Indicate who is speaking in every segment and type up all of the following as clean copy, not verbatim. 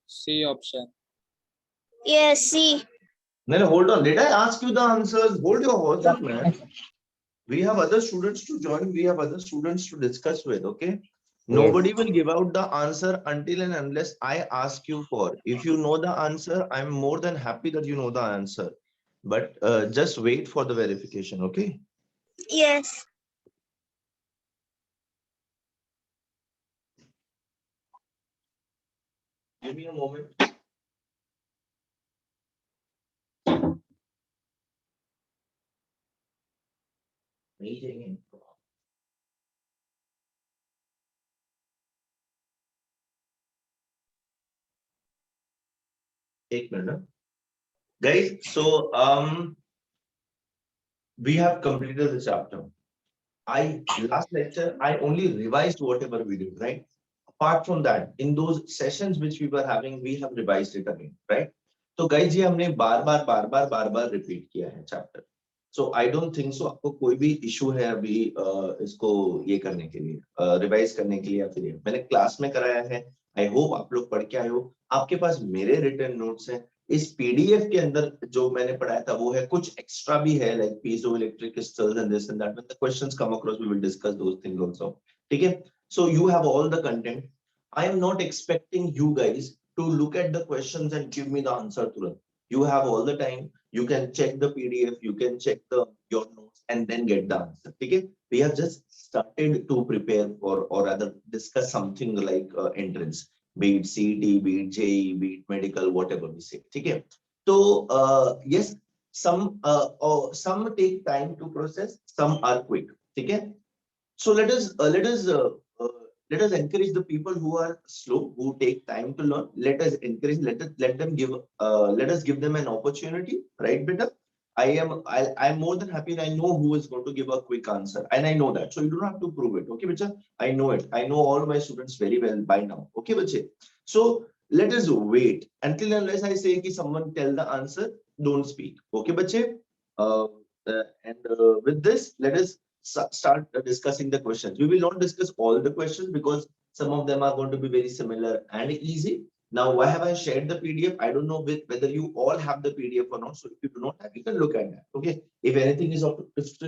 Speaker 1: C option.
Speaker 2: Yes, C.
Speaker 3: No, hold on. Did I ask you the answers? Hold your horses, man. We have other students to join. We have other students to discuss with. Okay. Nobody will give out the answer until and unless I ask you for. If you know the answer, I'm more than happy that you know the answer. But just wait for the verification. Okay.
Speaker 2: Yes.
Speaker 3: Give me a moment. Meeting. Take minute. Guys, so we have completed the chapter. Last lecture, I only revised whatever we did, right? Apart from that, in those sessions which we were having, we have revised it again, right? So guys, ये हमने बार बार किया है chapter. So I don't think so आपको कोई भी issue है अभी इसको ये करने के लिए रिवाइज करने के लिए या फिर मैंने क्लास में कराया है. I hope आप लोग पढ़ के आए हो. आपके पास मेरे रिटर्न नोट्स हैं. इस पीडीएफ के अंदर जो मैंने पढ़ाया था वो है, कुछ एक्स्ट्रा भी है like piezoelectric crystals and this and that. When the questions come across, we will discuss those things also. ठीक है? So you have all the content. I am not expecting you guys to look at the questions and give me the answer to them. You have all the time. You can check the PDF. You can check your notes and then get the answer. Okay? We have just started to prepare for, or rather discuss something like entrance, be it CET, be it JEE, be it medical, whatever we say. Okay? So yes, some take time to process, some are quick. Okay? So let us encourage the people who are slow, who take time to learn. Let us encourage, let us give them an opportunity, right, beta? I'm more than happy, and I know who is going to give a quick answer, and I know that. So you don't have to prove it, okay, beta? I know it. I know all my students very well by now, okay, bache? So let us wait until unless I say कि someone tell the answer, don't speak, okay, bache? With this, let us start discussing the questions. We will not discuss all the questions because some of them are going to be very similar and easy. Now, why have I shared the PDF? I don't know whether you all have the PDF or not. So if you do not have, you can look at that. Okay. If anything is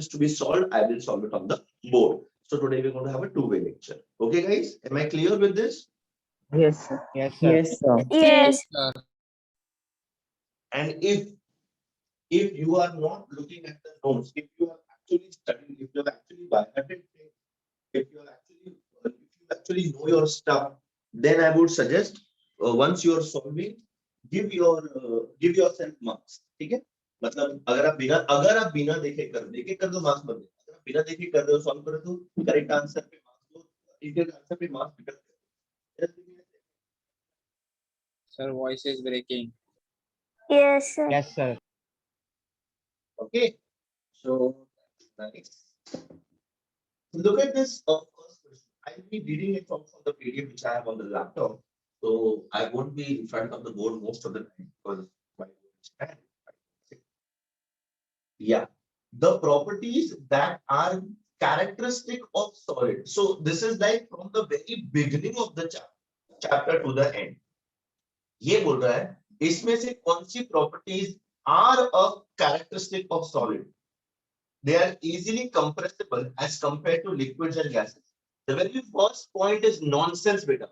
Speaker 3: to be solved, I will solve it on the board. So today we're going to have a two-way lecture. Okay, guys. Am I clear with this?
Speaker 4: Yes, sir.
Speaker 1: Yes, sir.
Speaker 4: Yes, sir.
Speaker 2: Yes.
Speaker 1: Sir.
Speaker 3: And if you are not looking at the notes, if you have actually studied, if you have actually violated, if you actually know your stuff, then I would suggest once you are solving, give yourself marks. ठीक है? मतलब अगर आप बिना देखे कर दो marks मत दो. अगर आप बिना देखे कर रहे हो, सॉल्व कर दो, करेक्ट आंसर पे मार्क्स दो, इनकरेक्ट आंसर पे मार्क्स निकल जाए.
Speaker 1: Sir, voice is breaking.
Speaker 2: Yes, sir.
Speaker 1: Yes, sir.
Speaker 3: Okay, so nice. Look at this first question. I'll be reading it from the PDF which I have on the laptop. So I won't be in front of the board most of the time because my board is yeah. The properties that are characteristic of solid. So this is like from the very beginning of the chapter to the end. ये बोल रहा है इसमें से कौन सी properties are a characteristic of solid. They are easily compressible as compared to liquids and gases. The very first point is nonsense, beta.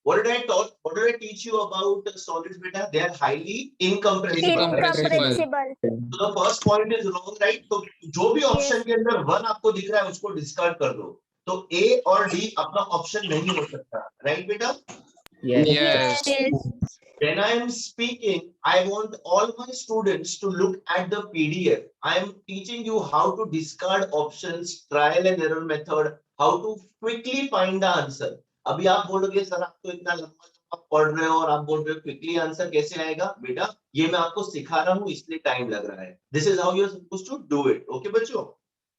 Speaker 3: What did I teach you about solids, beta? They are highly incompressible.
Speaker 2: Incompressible.
Speaker 3: So the first point is wrong, right? So जो भी option के अंदर one आपको दिख रहा है उसको discard कर दो. तो A और D अपना option नहीं हो सकता, right, beta?
Speaker 1: Yes.
Speaker 2: Yes.
Speaker 3: When I am speaking, I want all my students to look at the PDF. I am teaching you how to discard options, trial and error method, how to quickly find the answer. अभी आप बोलोगे sir आप तो इतना लंबा पढ़ रहे हो और आप बोल रहे हो क्विकली आंसर कैसे आएगा बेटा ये मैं आपको सिखा रहा हूँ इसलिए टाइम लग रहा है. This is how you are supposed to do it. Okay बच्चों?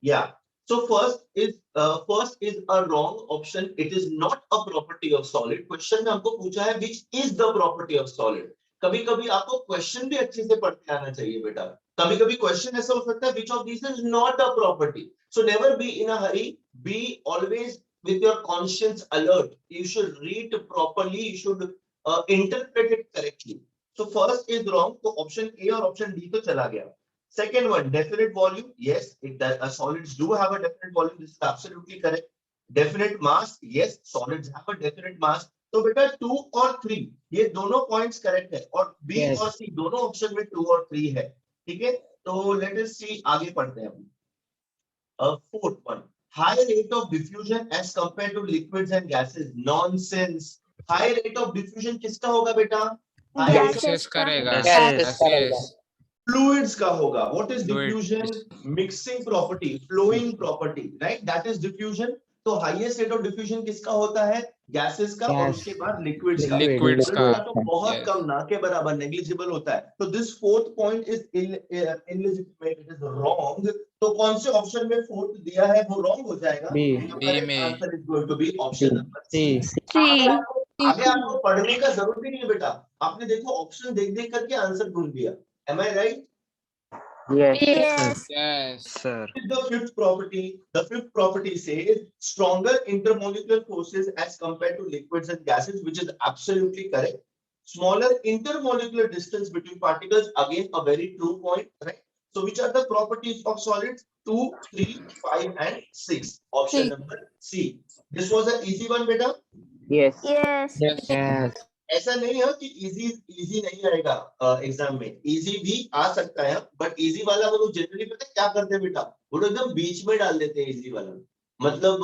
Speaker 3: Yeah. So first is a wrong option. It is not a property of solid. Question में हमको पूछा है which is the property of solid. कभी-कभी आपको question भी अच्छे से पढ़ते आना चाहिए बेटा. कभी-कभी question ऐसा हो सकता है which of these is not a property. So never be in a hurry. Be always with your conscience alert. You should read properly. You should interpret it correctly. So first is wrong. So option A और option D तो चला गया. Second one, definite volume. Yes, it does. Solids do have a definite volume. This is absolutely correct. Definite mass. Yes, solids have a definite mass. तो बेटा 2 और 3 ये दोनों points correct है और B
Speaker 4: Yes.
Speaker 3: और C दोनों ऑप्शन में 2 और 3 है. ठीक है, तो लेट अस सी आगे पढ़ते हैं हम. Fourth one, high rate of diffusion as compared to liquids and gases. Nonsense. High rate of diffusion किसका होगा बेटा? High rate of
Speaker 1: Gases करेगा.
Speaker 4: Gases.
Speaker 1: Gases.
Speaker 3: fluids का होगा. What is
Speaker 1: Fluid.
Speaker 3: diffusion? Mixing property, flowing property, right? That is diffusion. तो highest rate of diffusion किसका होता है? Gases का और
Speaker 4: Gas.
Speaker 3: उसके बाद liquids का.
Speaker 1: Liquids का.
Speaker 3: तो बहुत
Speaker 1: Yes.
Speaker 3: कम, ना के बराबर, negligible होता है. तो this fourth point is illegitimate. It is wrong. तो कौन से ऑप्शन में फोर्थ दिया है वो रॉन्ग हो जाएगा.
Speaker 4: B.
Speaker 1: B में.
Speaker 3: Answer is going to be option number
Speaker 4: C.
Speaker 3: आगे आपको पढ़ने का जरूरत ही नहीं है बेटा. आपने देखो ऑप्शन देख देख करके आंसर ढूंढ दिया. Am I right?
Speaker 4: Yes.
Speaker 2: Yes.
Speaker 1: Yes.
Speaker 4: Sir.
Speaker 3: The fifth property. The fifth property says stronger intermolecular forces as compared to liquids and gases, which is absolutely correct. Smaller intermolecular distance between particles, again a very true point, right? So which are the properties of solids? 2, 3, 5 and 6. Option number C. This was an easy one, beta.
Speaker 4: Yes.
Speaker 2: Yes.
Speaker 1: Yes.
Speaker 4: Yes.
Speaker 3: ऐसा नहीं है कि easy नहीं आएगा exam में. Easy भी आ सकता है, बट इजी वाला वो लोग जनरली पता है क्या करते हैं बेटा, वो लोग एकदम बीच में डाल देते हैं इजी वाला. मतलब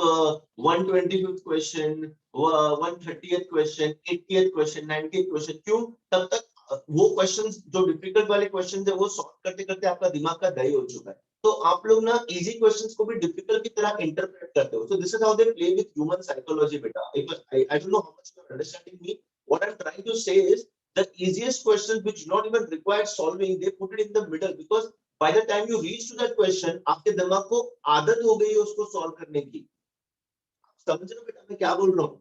Speaker 3: 125th question, 130th question, 80th question, 90th question. क्यों? तब तक वो क्वेश्चंस जो डिफिकल्ट वाले क्वेश्चंस है वो सॉल्व करते करते आपका दिमाग का दही हो चुका है. तो आप लोग ना इजी क्वेश्चंस को भी डिफिकल्ट की तरह इंटरप्रेट करते हो. So this is how they play with human psychology बेटा. I don't know how much you are understanding me. What I'm trying to say is the easiest questions which not even require solving, they put it in the middle, because by the time you reach to that question, आपके दिमाग को आदत हो गई है उसको solve करने की. समझ रहे हो बेटा मैं क्या बोल रहा हूँ?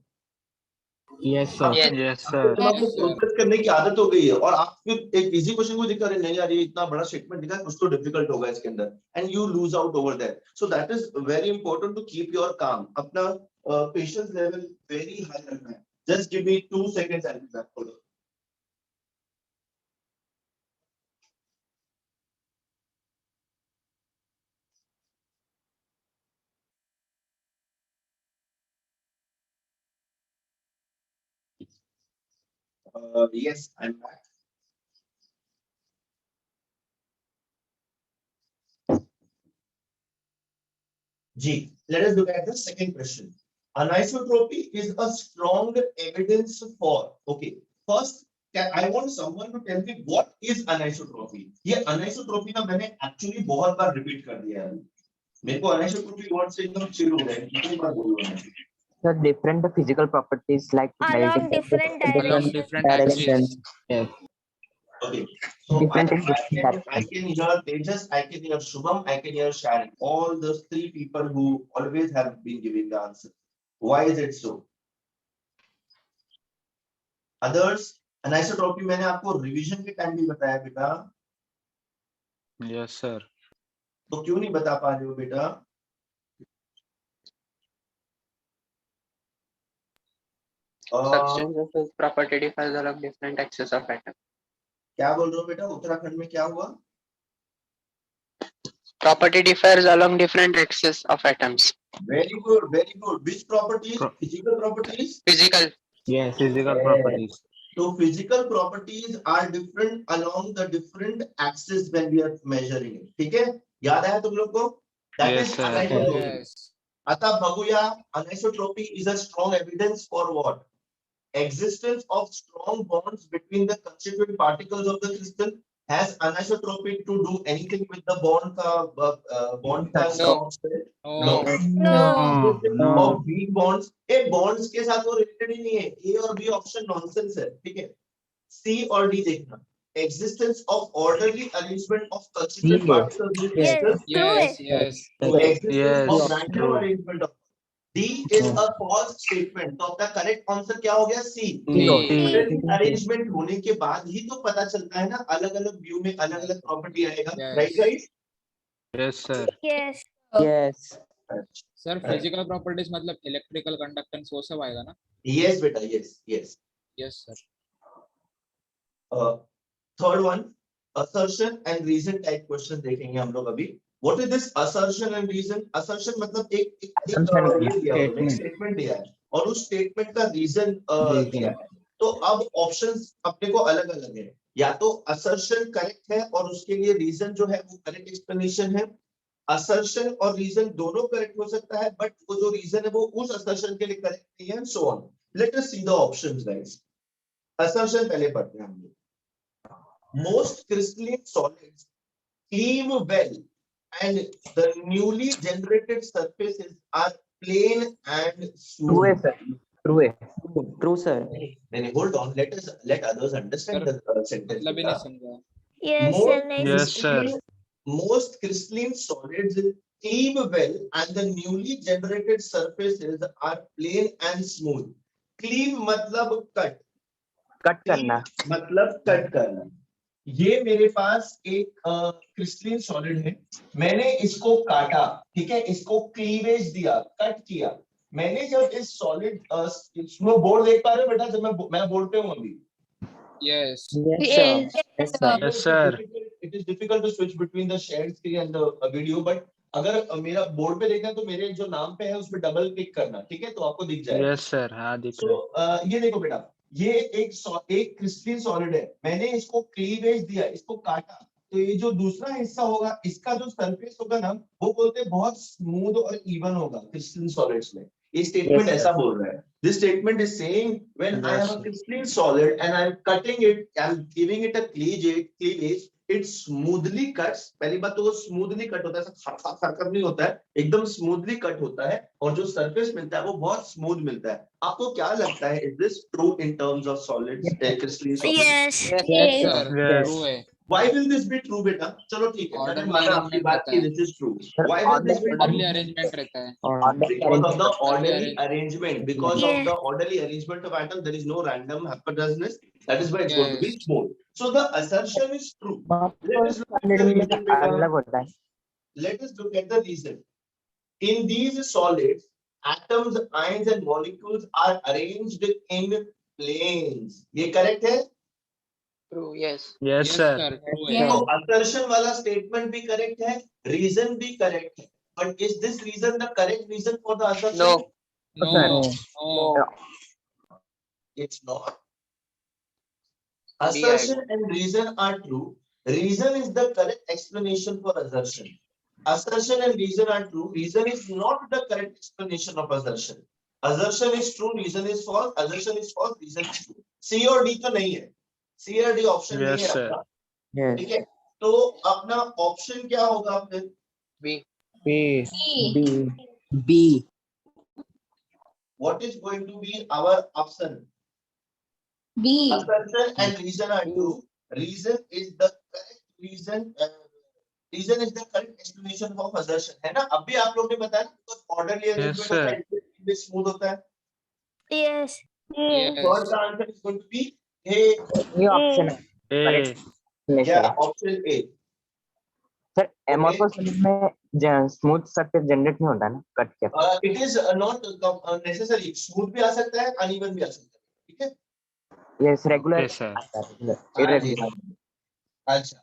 Speaker 4: Yes, sir. Yes, sir.
Speaker 3: दिमाग को प्रोसेस करने की आदत हो गई है और आप फिर एक इजी क्वेश्चन को दिखा रहे नहीं यार ये इतना बड़ा स्टेटमेंट दिखा कुछ तो डिफिकल्ट होगा इसके अंदर, and you lose out over that. So that is very important to keep your calm. अपना पेशेंस लेवल वेरी हाई रखना है. Just give me 2 seconds and back. Hold on. Yes, I'm back. G. Let us look at the second question. Anisotropy is a strong evidence for. Okay, first I want someone to tell me what is anisotropy. ये anisotropy ना मैंने actually बहुत बार repeat कर दिया है. मेरे को anisotropy word से एकदम चिल हो गया है. कितनी बार बोलूँगा मैं?
Speaker 5: So different physical properties like
Speaker 2: Along
Speaker 5: melting
Speaker 2: different
Speaker 1: Along
Speaker 2: directions.
Speaker 1: different
Speaker 5: direction.
Speaker 1: axes.
Speaker 4: Yes.
Speaker 3: Okay. So
Speaker 5: Different in
Speaker 3: I
Speaker 5: different
Speaker 3: can hear Tejas, I can hear Shubham, I can hear Sharon. All those three people who always have been giving the answer. Why is it so? Others, anisotropy मैंने आपको revision के time भी बताया बेटा.
Speaker 4: Yes, sir.
Speaker 3: तो क्यों नहीं बता पा रहे हो बेटा?
Speaker 6: Substances whose property differs along different axes of atom.
Speaker 3: क्या बोल रहे हो बेटा? उत्तराखंड में क्या हुआ?
Speaker 6: Property differs along different axes of atoms.
Speaker 3: Very good, very good. Which properties? Physical properties?
Speaker 6: Physical.
Speaker 4: Yes. Physical
Speaker 3: Yes.
Speaker 4: properties.
Speaker 3: So physical properties are different along the different axes when we are measuring it. ठीक है? याद आया तुम लोग को? That
Speaker 4: Yes,
Speaker 3: is
Speaker 4: sir.
Speaker 3: anisotropy.
Speaker 1: Yes.
Speaker 3: अतः बगुया, anisotropy is a strong evidence for what? Existence of strong bonds between the constituent particles of the crystal. Has anisotropy to do anything with the bond bond
Speaker 1: No. No.
Speaker 2: No.
Speaker 4: No.
Speaker 3: of weak bonds. A bonds के साथ वो related ही नहीं है. A और B option nonsense है. ठीक है? C और D देखना. Existence of orderly arrangement of constituent
Speaker 4: C.
Speaker 3: particles in
Speaker 2: Yes.
Speaker 3: crystals.
Speaker 1: Yes. Yes.
Speaker 3: So existence
Speaker 4: Yes,
Speaker 3: of random
Speaker 4: true.
Speaker 3: arrangement of D is a false statement. तो आपका correct answer क्या हो गया? C.
Speaker 1: C.
Speaker 3: अरेंजमेंट होने के बाद ही तो पता चलता है ना, अलग अलग व्यू में अलग अलग प्रॉपर्टी आएगा.
Speaker 1: Yes.
Speaker 3: Right guys?
Speaker 4: Yes, sir.
Speaker 2: Yes.
Speaker 5: Yes.
Speaker 1: Sir, physical properties मतलब electrical conductance वो सब आएगा ना?
Speaker 3: यस बेटा, yes yes.
Speaker 1: Yes, sir.
Speaker 3: Third one assertion and reason type question देखेंगे हम लोग अभी. What is this assertion and reason? Assertion मतलब एक
Speaker 5: Assumption
Speaker 3: स्टेटमेंट दिया है और उस स्टेटमेंट का रीजन दिया है. तो अब ऑप्शंस अपने को अलग अलग है. या तो assertion करेक्ट है और उसके लिए रीजन जो है वो करेक्ट एक्सप्लेनेशन है. assertion और रीजन दोनों करेक्ट हो सकता है, बट वो जो रीजन है वो उस assertion के लिए करेक्ट नहीं है. So on. Late us see the options guys. assertion पहले पढ़ते हैं हम लोग. Most crystalline solids cleave well and the newly generated surfaces are plain and
Speaker 5: True
Speaker 3: smooth.
Speaker 5: है sir. True है. True sir.
Speaker 3: Then hold on, let others understand the sentence.
Speaker 1: मतलब ही नहीं समझा.
Speaker 2: Yes,
Speaker 3: Most
Speaker 2: sir. Next.
Speaker 4: Yes, sir.
Speaker 3: Most crystalline solids cleave well and the newly generated surfaces are plain and smooth. Cleave मतलब cut.
Speaker 5: Cut करना.
Speaker 3: मतलब cut करना. ये मेरे पास एक क्रिस्टलिन सॉलिड है. मैंने इसको काटा, ठीक है, इसको क्लीवेज दिया, कट किया. मैंने जब इस सॉलिड इसमें बोर्ड देख पा रहे हो बेटा, जब मैं बोर्ड पे हूँ अभी.
Speaker 1: Yes.
Speaker 5: Yes sir. Yes sir.
Speaker 4: Yes, sir.
Speaker 3: It is difficult to switch between the shared screen and the video, but अगर मेरा बोर्ड पे देखना है तो मेरे जो नाम पे है उसमें डबल क्लिक करना, ठीक है, तो आपको दिख जाएगा.
Speaker 4: Yes, sir. हाँ दिख रहा है.
Speaker 3: ये देखो बेटा, ये एक क्रिस्टलिन सॉलिड है. मैंने इसको क्लीवेज दिया, इसको काटा, तो ये जो दूसरा हिस्सा होगा, इसका जो सरफेस होगा ना, वो बोलते हैं बहुत स्मूथ और इवन होगा क्रिस्टलिन सॉलिड्स में. ये स्टेटमेंट
Speaker 5: Yes, sir.
Speaker 3: ऐसा बोल रहा है. This statement is saying when I
Speaker 4: Yes,
Speaker 3: have a
Speaker 4: sir.
Speaker 3: Crystalline solid and I am cutting it, I am giving it a cleavage, it smoothly cuts. पहली बात तो वो स्मूथली कट होता है, ऐसा खर नहीं होता है, एकदम स्मूथली कट होता है, और जो सरफेस मिलता है वो बहुत स्मूथ मिलता है. आपको क्या लगता है, is this true in terms of solids, crystalline solids?
Speaker 2: Yes.
Speaker 1: Yes,
Speaker 2: Yes.
Speaker 1: sir.
Speaker 4: Yes.
Speaker 1: True है.
Speaker 3: Why will this be true बेटा? चलो ठीक है, मैंने
Speaker 1: Orderly
Speaker 3: माना आपकी
Speaker 1: arrangement
Speaker 3: बात
Speaker 1: रहता
Speaker 3: की
Speaker 1: है.
Speaker 3: this is true.
Speaker 5: Sir,
Speaker 3: Why will this be
Speaker 1: Orderly
Speaker 3: true?
Speaker 1: arrangement रहता है.
Speaker 3: Because of the orderly
Speaker 1: Orderly
Speaker 3: arrangement. Because
Speaker 2: Yeah.
Speaker 3: of the orderly arrangement of atoms, there is no random haphazardness. That is why it's going to be
Speaker 1: Yes.
Speaker 3: smooth. So the assertion is true. Let us look at the
Speaker 5: में
Speaker 3: reason, beta.
Speaker 5: अलग होता है.
Speaker 3: Let us look at the reason. In these solids, atoms, ions, and molecules are arranged in planes. ये correct है?
Speaker 6: True, yes.
Speaker 4: Yes,
Speaker 1: Yes,
Speaker 4: sir.
Speaker 1: sir. True
Speaker 2: Yeah.
Speaker 1: है.
Speaker 3: तो assertion वाला statement भी correct है, reason भी correct है. But is this reason the correct reason for the assertion?
Speaker 6: No.
Speaker 1: No. No.
Speaker 3: It's not.
Speaker 6: B, I
Speaker 3: Assertion and reason are true. Reason is the correct explanation for assertion. Assertion and reason are true. Reason is not the correct explanation of assertion. Assertion is true, reason is false. Assertion is false, reason is true. C और D तो नहीं है. C और D option नहीं
Speaker 4: Yes,
Speaker 3: है
Speaker 4: sir.
Speaker 3: आपका.
Speaker 5: Yes.
Speaker 3: ठीक है. तो अपना ऑप्शन क्या होगा फिर?
Speaker 6: B.
Speaker 5: B. B. B.
Speaker 3: What is going to be our option?
Speaker 2: B.
Speaker 3: Assertion and reason are true. Reason is the correct reason. Reason is the correct explanation of assertion. है ना? अभी आप लोग ने बताया ना, because orderly arrangement
Speaker 4: sir.
Speaker 3: होता है, इसमें smooth होता है.
Speaker 2: Yes.
Speaker 1: Yes.
Speaker 3: Third the answer is going to be A.
Speaker 5: ये ऑप्शन है.
Speaker 4: A.
Speaker 5: Correct.
Speaker 3: Yeah, option A.
Speaker 5: Sir amorphous solid में स्मूथ सरफेस जनरेट नहीं होता ना, कट के.
Speaker 3: It is not necessary. Smooth भी आ सकता है, uneven भी आ सकता है. ठीक है?
Speaker 5: Yes, regular.
Speaker 4: Yes, sir.
Speaker 5: Irregular.
Speaker 3: अच्छा.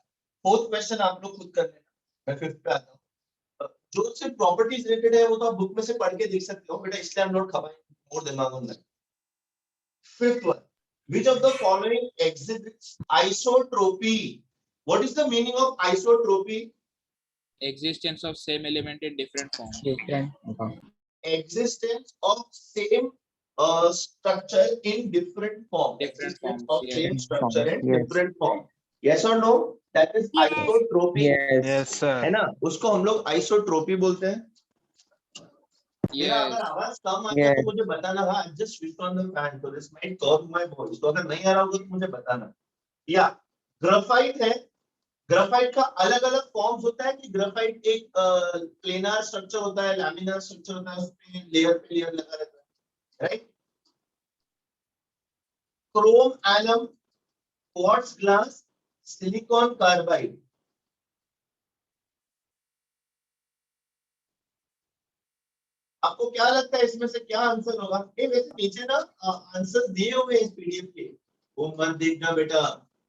Speaker 3: फोर्थ क्वेश्चन आप लोग खुद कर लेना. मैं फिफ्थ पे आता हूँ. जो सिर्फ प्रॉपर्टीज रिलेटेड है वो तो आप बुक में से पढ़ के देख सकते हो बेटा, इसलिए हम नोट खपाएं और दिमाग में. Fifth one. Which of the following exhibits isotropy? What is the meaning of isotropy?
Speaker 1: Existence of same element in different form.
Speaker 5: Different.
Speaker 3: Existence of same structure in different form.
Speaker 1: Different
Speaker 3: Existence
Speaker 1: forms,
Speaker 3: of
Speaker 1: yes.
Speaker 3: same structure in
Speaker 5: Yes.
Speaker 3: different form. Yes or no? That is
Speaker 2: Yes.
Speaker 3: isotropy.
Speaker 5: Yes.
Speaker 4: Yes,
Speaker 3: है
Speaker 4: sir.
Speaker 3: ना? उसको हम लोग isotropy बोलते हैं. मेरा
Speaker 1: Yes.
Speaker 3: अगर आवाज कम आ जाए तो मुझे बताना. हाँ, just switch on the fan so this might curb my voice. तो अगर नहीं आ रहा होगा तो मुझे बताना. या ग्राफाइट है. ग्राफाइट का अलग अलग फॉर्म्स होता है कि ग्राफाइट एक प्लेनर स्ट्रक्चर होता है, लैमिनार स्ट्रक्चर होता है, उसमें लेयर पे लेयर लगा रहता है, right? Chrome alum, quartz glass, silicon carbide. आपको क्या लगता है इसमें से क्या आंसर होगा? वैसे नीचे ना आंसर दिए हुए हैं इस पीडीएफ के, वो मत देखना बेटा.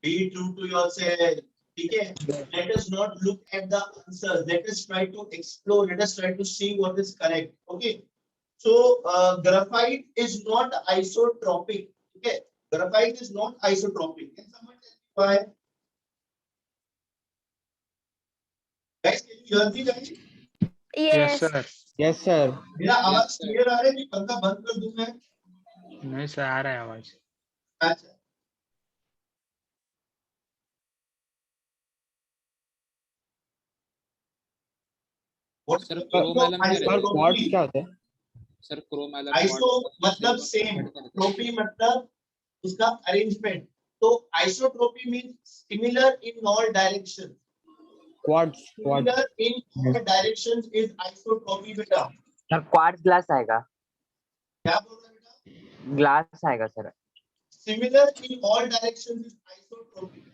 Speaker 3: Be true to yourself. Okay. Let us not look at the answers. Let us try to explore. Let us try to see what is correct. Okay. So graphite is not isotropic. Okay. Graphite is not isotropic. Can someone tell me why? Guys, can you hear me, guys?
Speaker 4: Yes,
Speaker 2: Yes.
Speaker 4: sir. Yes, sir.
Speaker 3: मेरा आवाज
Speaker 1: sir.
Speaker 3: Clear आ रहा है कि पंखा बंद कर दूं मैं?
Speaker 4: नहीं सर, आ रहा है आवाज.
Speaker 3: अच्छा. What
Speaker 1: Sir,
Speaker 3: is the meaning of
Speaker 1: chrome alum क्या रहता है?
Speaker 4: Quartz
Speaker 3: isotropy?
Speaker 4: क्या होता है?
Speaker 1: सर क्रोम एलम
Speaker 3: Iso मतलब same, tropy मतलब उसका arrangement. तो isotropy means similar in all directions.
Speaker 4: Quartz
Speaker 3: Similar in all directions is isotropy बेटा.
Speaker 5: सर क्वार्ट्ज ग्लास आएगा.
Speaker 3: क्या बोल रहे बेटा?
Speaker 5: ग्लास आएगा sir.
Speaker 3: Similar in all directions is isotropy.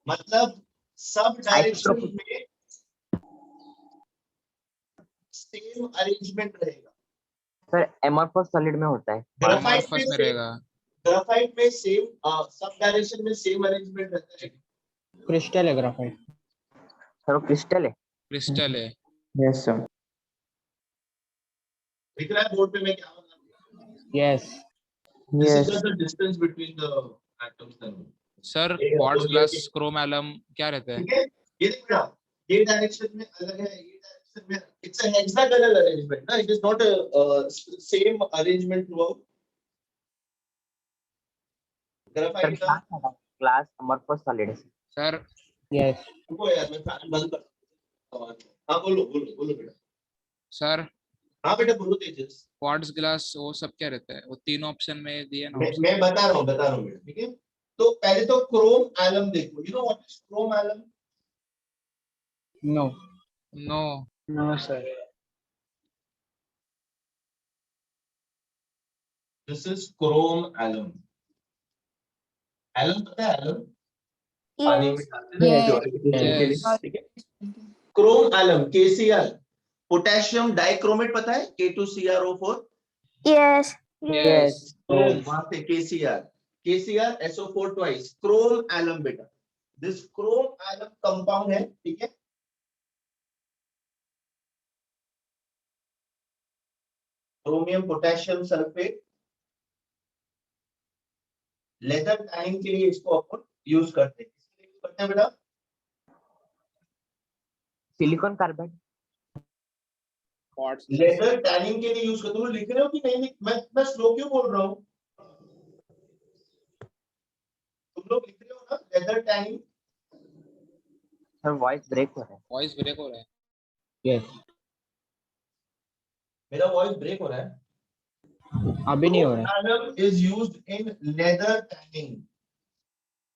Speaker 3: मतलब सब डायरेक्शन में सेम अरेंजमेंट रहेगा.
Speaker 5: सर एमोर्फस सॉलिड में होता है.
Speaker 3: ग्राफाइट
Speaker 1: में
Speaker 3: में
Speaker 1: रहेगा.
Speaker 3: ग्राफाइट में सेम सब डायरेक्शन में सेम अरेंजमेंट रहता है.
Speaker 4: क्रिस्टल है ग्राफाइट.
Speaker 5: सर वो क्रिस्टल है.
Speaker 1: क्रिस्टल है.
Speaker 5: Yes sir.
Speaker 3: दिख रहा है बोर्ड पे मैं क्या बता रहा हूं?
Speaker 4: Yes.
Speaker 3: This is just the distance between the atoms then.
Speaker 1: Sir
Speaker 3: ये
Speaker 1: क्वार्ट्ज
Speaker 3: तो ये
Speaker 1: ग्लास
Speaker 3: कि-
Speaker 1: क्रोम एलम क्या रहता है?
Speaker 3: ठीक है. ये देख रहा हूं. ये डायरेक्शन में अलग है, ये डायरेक्शन में इट्स अ हेक्सागोनल अरेंजमेंट ना. It is not a same arrangement throughout.
Speaker 5: Sir
Speaker 3: graphite का
Speaker 5: ग्लास आएगा. ग्लास एमोर्फस सॉलिड है.
Speaker 1: Sir
Speaker 4: yes.
Speaker 3: रुको यार मैं फैन बंद कर. हाँ बोलो बोलो बोलो बेटा.
Speaker 1: सर
Speaker 3: हाँ बेटा बोलो तेजस.
Speaker 1: क्वार्ट्ज ग्लास वो सब क्या रहता है? वो तीन ऑप्शन में दिए ना.
Speaker 3: मैं बता रहा हूँ बेटा. ठीक है. तो पहले तो क्रोम एलम देखो. You know what is chrome alum?
Speaker 4: No.
Speaker 1: No.
Speaker 4: No sir.
Speaker 3: This is chrome alum. Alum पता है एलम? पानी में
Speaker 2: Yes.
Speaker 3: डालते हैं
Speaker 4: Yes.
Speaker 3: प्योरिफिकेशन के लिए.
Speaker 1: Yes.
Speaker 3: ठीक है. Chrome alum KCl. Potassium dichromate पता है K2CrO4.
Speaker 2: Yes.
Speaker 1: Yes.
Speaker 3: क्रोम वहां से KCr. KCr SO4 twice. Chrome alum बेटा. दिस क्रोम एलम कंपाउंड है. ठीक है. Chromium potassium sulphate. Leather tanning के लिए इसको अपन यूज करते हैं. किसके लिए यूज करते हैं बेटा?
Speaker 5: Silicon carbide.
Speaker 1: Quartz
Speaker 3: leather tanning के लिए यूज करते हो. लिख रहे हो कि नहीं? मैं स्लो क्यों बोल रहा हूँ? तुम लोग लिख रहे हो ना leather tanning.
Speaker 5: Sir voice break हो रहा है.
Speaker 1: वॉइस ब्रेक हो रहा है.
Speaker 4: यस.
Speaker 3: मेरा वॉइस ब्रेक हो रहा है.
Speaker 4: अभी नहीं हो रहा है.
Speaker 3: Alum is used in leather tanning.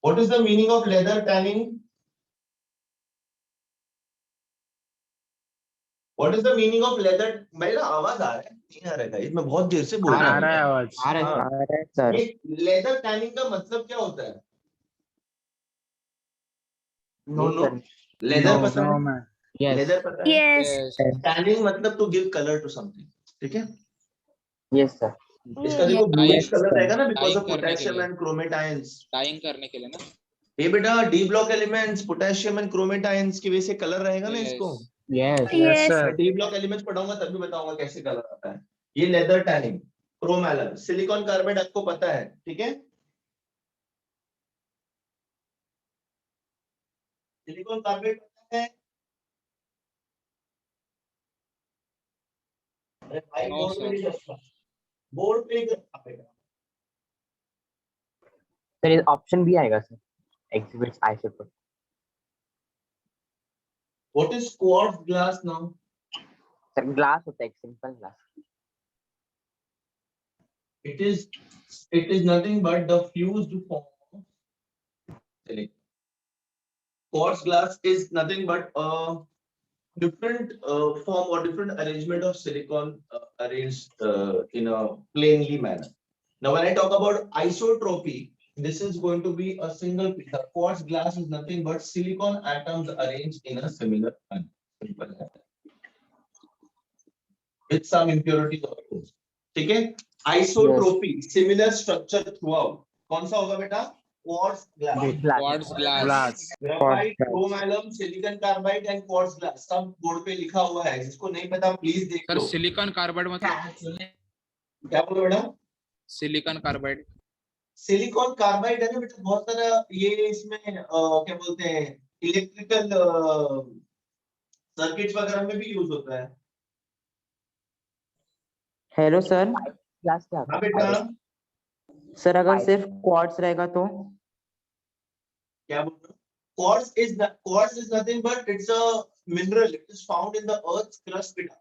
Speaker 3: What is the meaning of leather tanning? What is the meaning of leather? मेरा आवाज आ रहा है नहीं आ रहा है guys? मैं बहुत देर से बोल
Speaker 4: आ
Speaker 3: रहा
Speaker 4: रहा है
Speaker 3: हूँ.
Speaker 4: आवाज.
Speaker 5: आ रहा है सर.
Speaker 3: ये leather tanning का मतलब क्या होता है?
Speaker 5: No
Speaker 3: No.
Speaker 5: Sir.
Speaker 3: Leather
Speaker 4: No,
Speaker 3: पता
Speaker 4: no,
Speaker 3: है?
Speaker 4: man. Yes.
Speaker 3: Leather पता है?
Speaker 2: Yes.
Speaker 1: Yes.
Speaker 3: Tanning मतलब to give color to something. ठीक है.
Speaker 5: Yes sir.
Speaker 3: इसका देखो bluish color रहेगा ना because of
Speaker 1: Dyeing करने के
Speaker 3: potassium
Speaker 1: लिए.
Speaker 3: and chromate ions.
Speaker 1: डाइंग करने के लिए ना.
Speaker 3: ये बेटा D block elements potassium and chromate ions की वजह से कलर रहेगा ना
Speaker 1: Yes.
Speaker 3: इसको.
Speaker 4: Yes.
Speaker 2: Yes.
Speaker 4: sir.
Speaker 3: D block elements पढ़ाऊंगा तब भी बताऊंगा कैसे कलर आता है. ये leather tanning. Chrome alum. Silicon carbide आपको पता है. ठीक है. सिलिकॉन कार्बाइड पता है. अरे भाई
Speaker 1: No,
Speaker 3: बोर्ड पे
Speaker 1: sir.
Speaker 3: नहीं करता. बोर्ड पे नहीं करता बेटा.
Speaker 5: सर ये ऑप्शन भी आएगा sir. Exhibits isotope.
Speaker 3: What is quartz glass now?
Speaker 5: Sir glass होता है. एक simple glass.
Speaker 3: It is nothing but the fused form of silicon. Quartz glass is nothing but a different form or different arrangement of silicon arranged in a plainly manner. Now, when I talk about isotropy, this is going to be a single piece. The quartz glass is nothing but silicon atoms arranged in a similar manner. Simple as that. With some impurities of course. ठीक है. Isotropy, similar structure throughout. कौन सा होगा बेटा? Quartz glass,
Speaker 1: Quartz glass.
Speaker 4: Glass.
Speaker 3: Graphite,
Speaker 5: Quartz.
Speaker 3: Chrome alum, silicon carbide and quartz glass, सब board पे लिखा हुआ है, जिसको नहीं पता प्लीज देख
Speaker 1: सर
Speaker 3: लो।
Speaker 1: सिलिकॉन कार्बाइड मतलब
Speaker 3: क्या बोलो बेटा?
Speaker 1: Silicon carbide.
Speaker 3: सिलिकॉन कार्बाइड है ना बेटा, बहुत सारा ये इसमें क्या बोलते हैं, इलेक्ट्रिकल सर्किट वगैरह में भी यूज होता है।
Speaker 7: Hello sir.
Speaker 5: क्लास क्या
Speaker 3: हाँ बेटा,
Speaker 7: सर अगर सिर्फ क्वार्ट्स रहेगा तो?
Speaker 3: क्या बोल रहे हो? Quartz is nothing but it's a mineral. It is found in the earth's crust बेटा.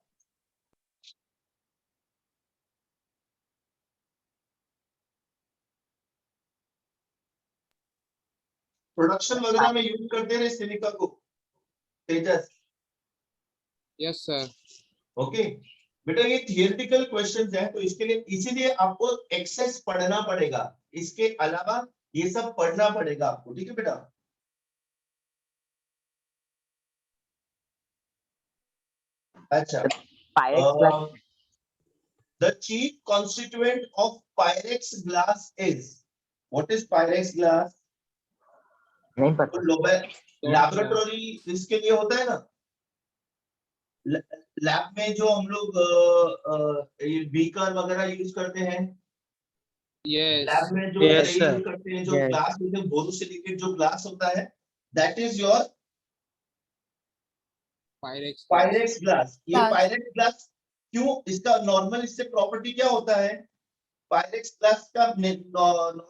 Speaker 3: प्रोडक्शन वगैरह में यूज करते हैं सिलिका को, तेजस।
Speaker 1: Yes sir.
Speaker 3: ओके बेटा, ये थियोरेटिकल क्वेश्चंस है, तो इसके लिए इसीलिए आपको एक्सेस पढ़ना पड़ेगा, इसके अलावा ये सब पढ़ना पड़ेगा आपको, ठीक है बेटा? अच्छा,
Speaker 5: Pyrex glass
Speaker 3: the chief constituent of Pyrex glass is, what is Pyrex glass?
Speaker 5: नहीं पता।
Speaker 3: लैबोरेटरी इसके लिए होता है ना, लैब में जो हम लोग बीकर वगैरह यूज करते हैं,
Speaker 1: Yes.
Speaker 3: लैब में जो
Speaker 4: Yes,
Speaker 3: यूज
Speaker 4: sir.
Speaker 3: करते हैं, जो
Speaker 7: Yes.
Speaker 3: ग्लास होते हैं, बोरोसिलिकेट जो ग्लास होता है, that is your
Speaker 1: Pyrex.
Speaker 3: Pyrex glass. ये
Speaker 2: Glass.
Speaker 3: पायरेक्स ग्लास क्यों, इसका नॉर्मल इससे प्रॉपर्टी क्या होता है? पायरेक्स ग्लास का नॉर्मल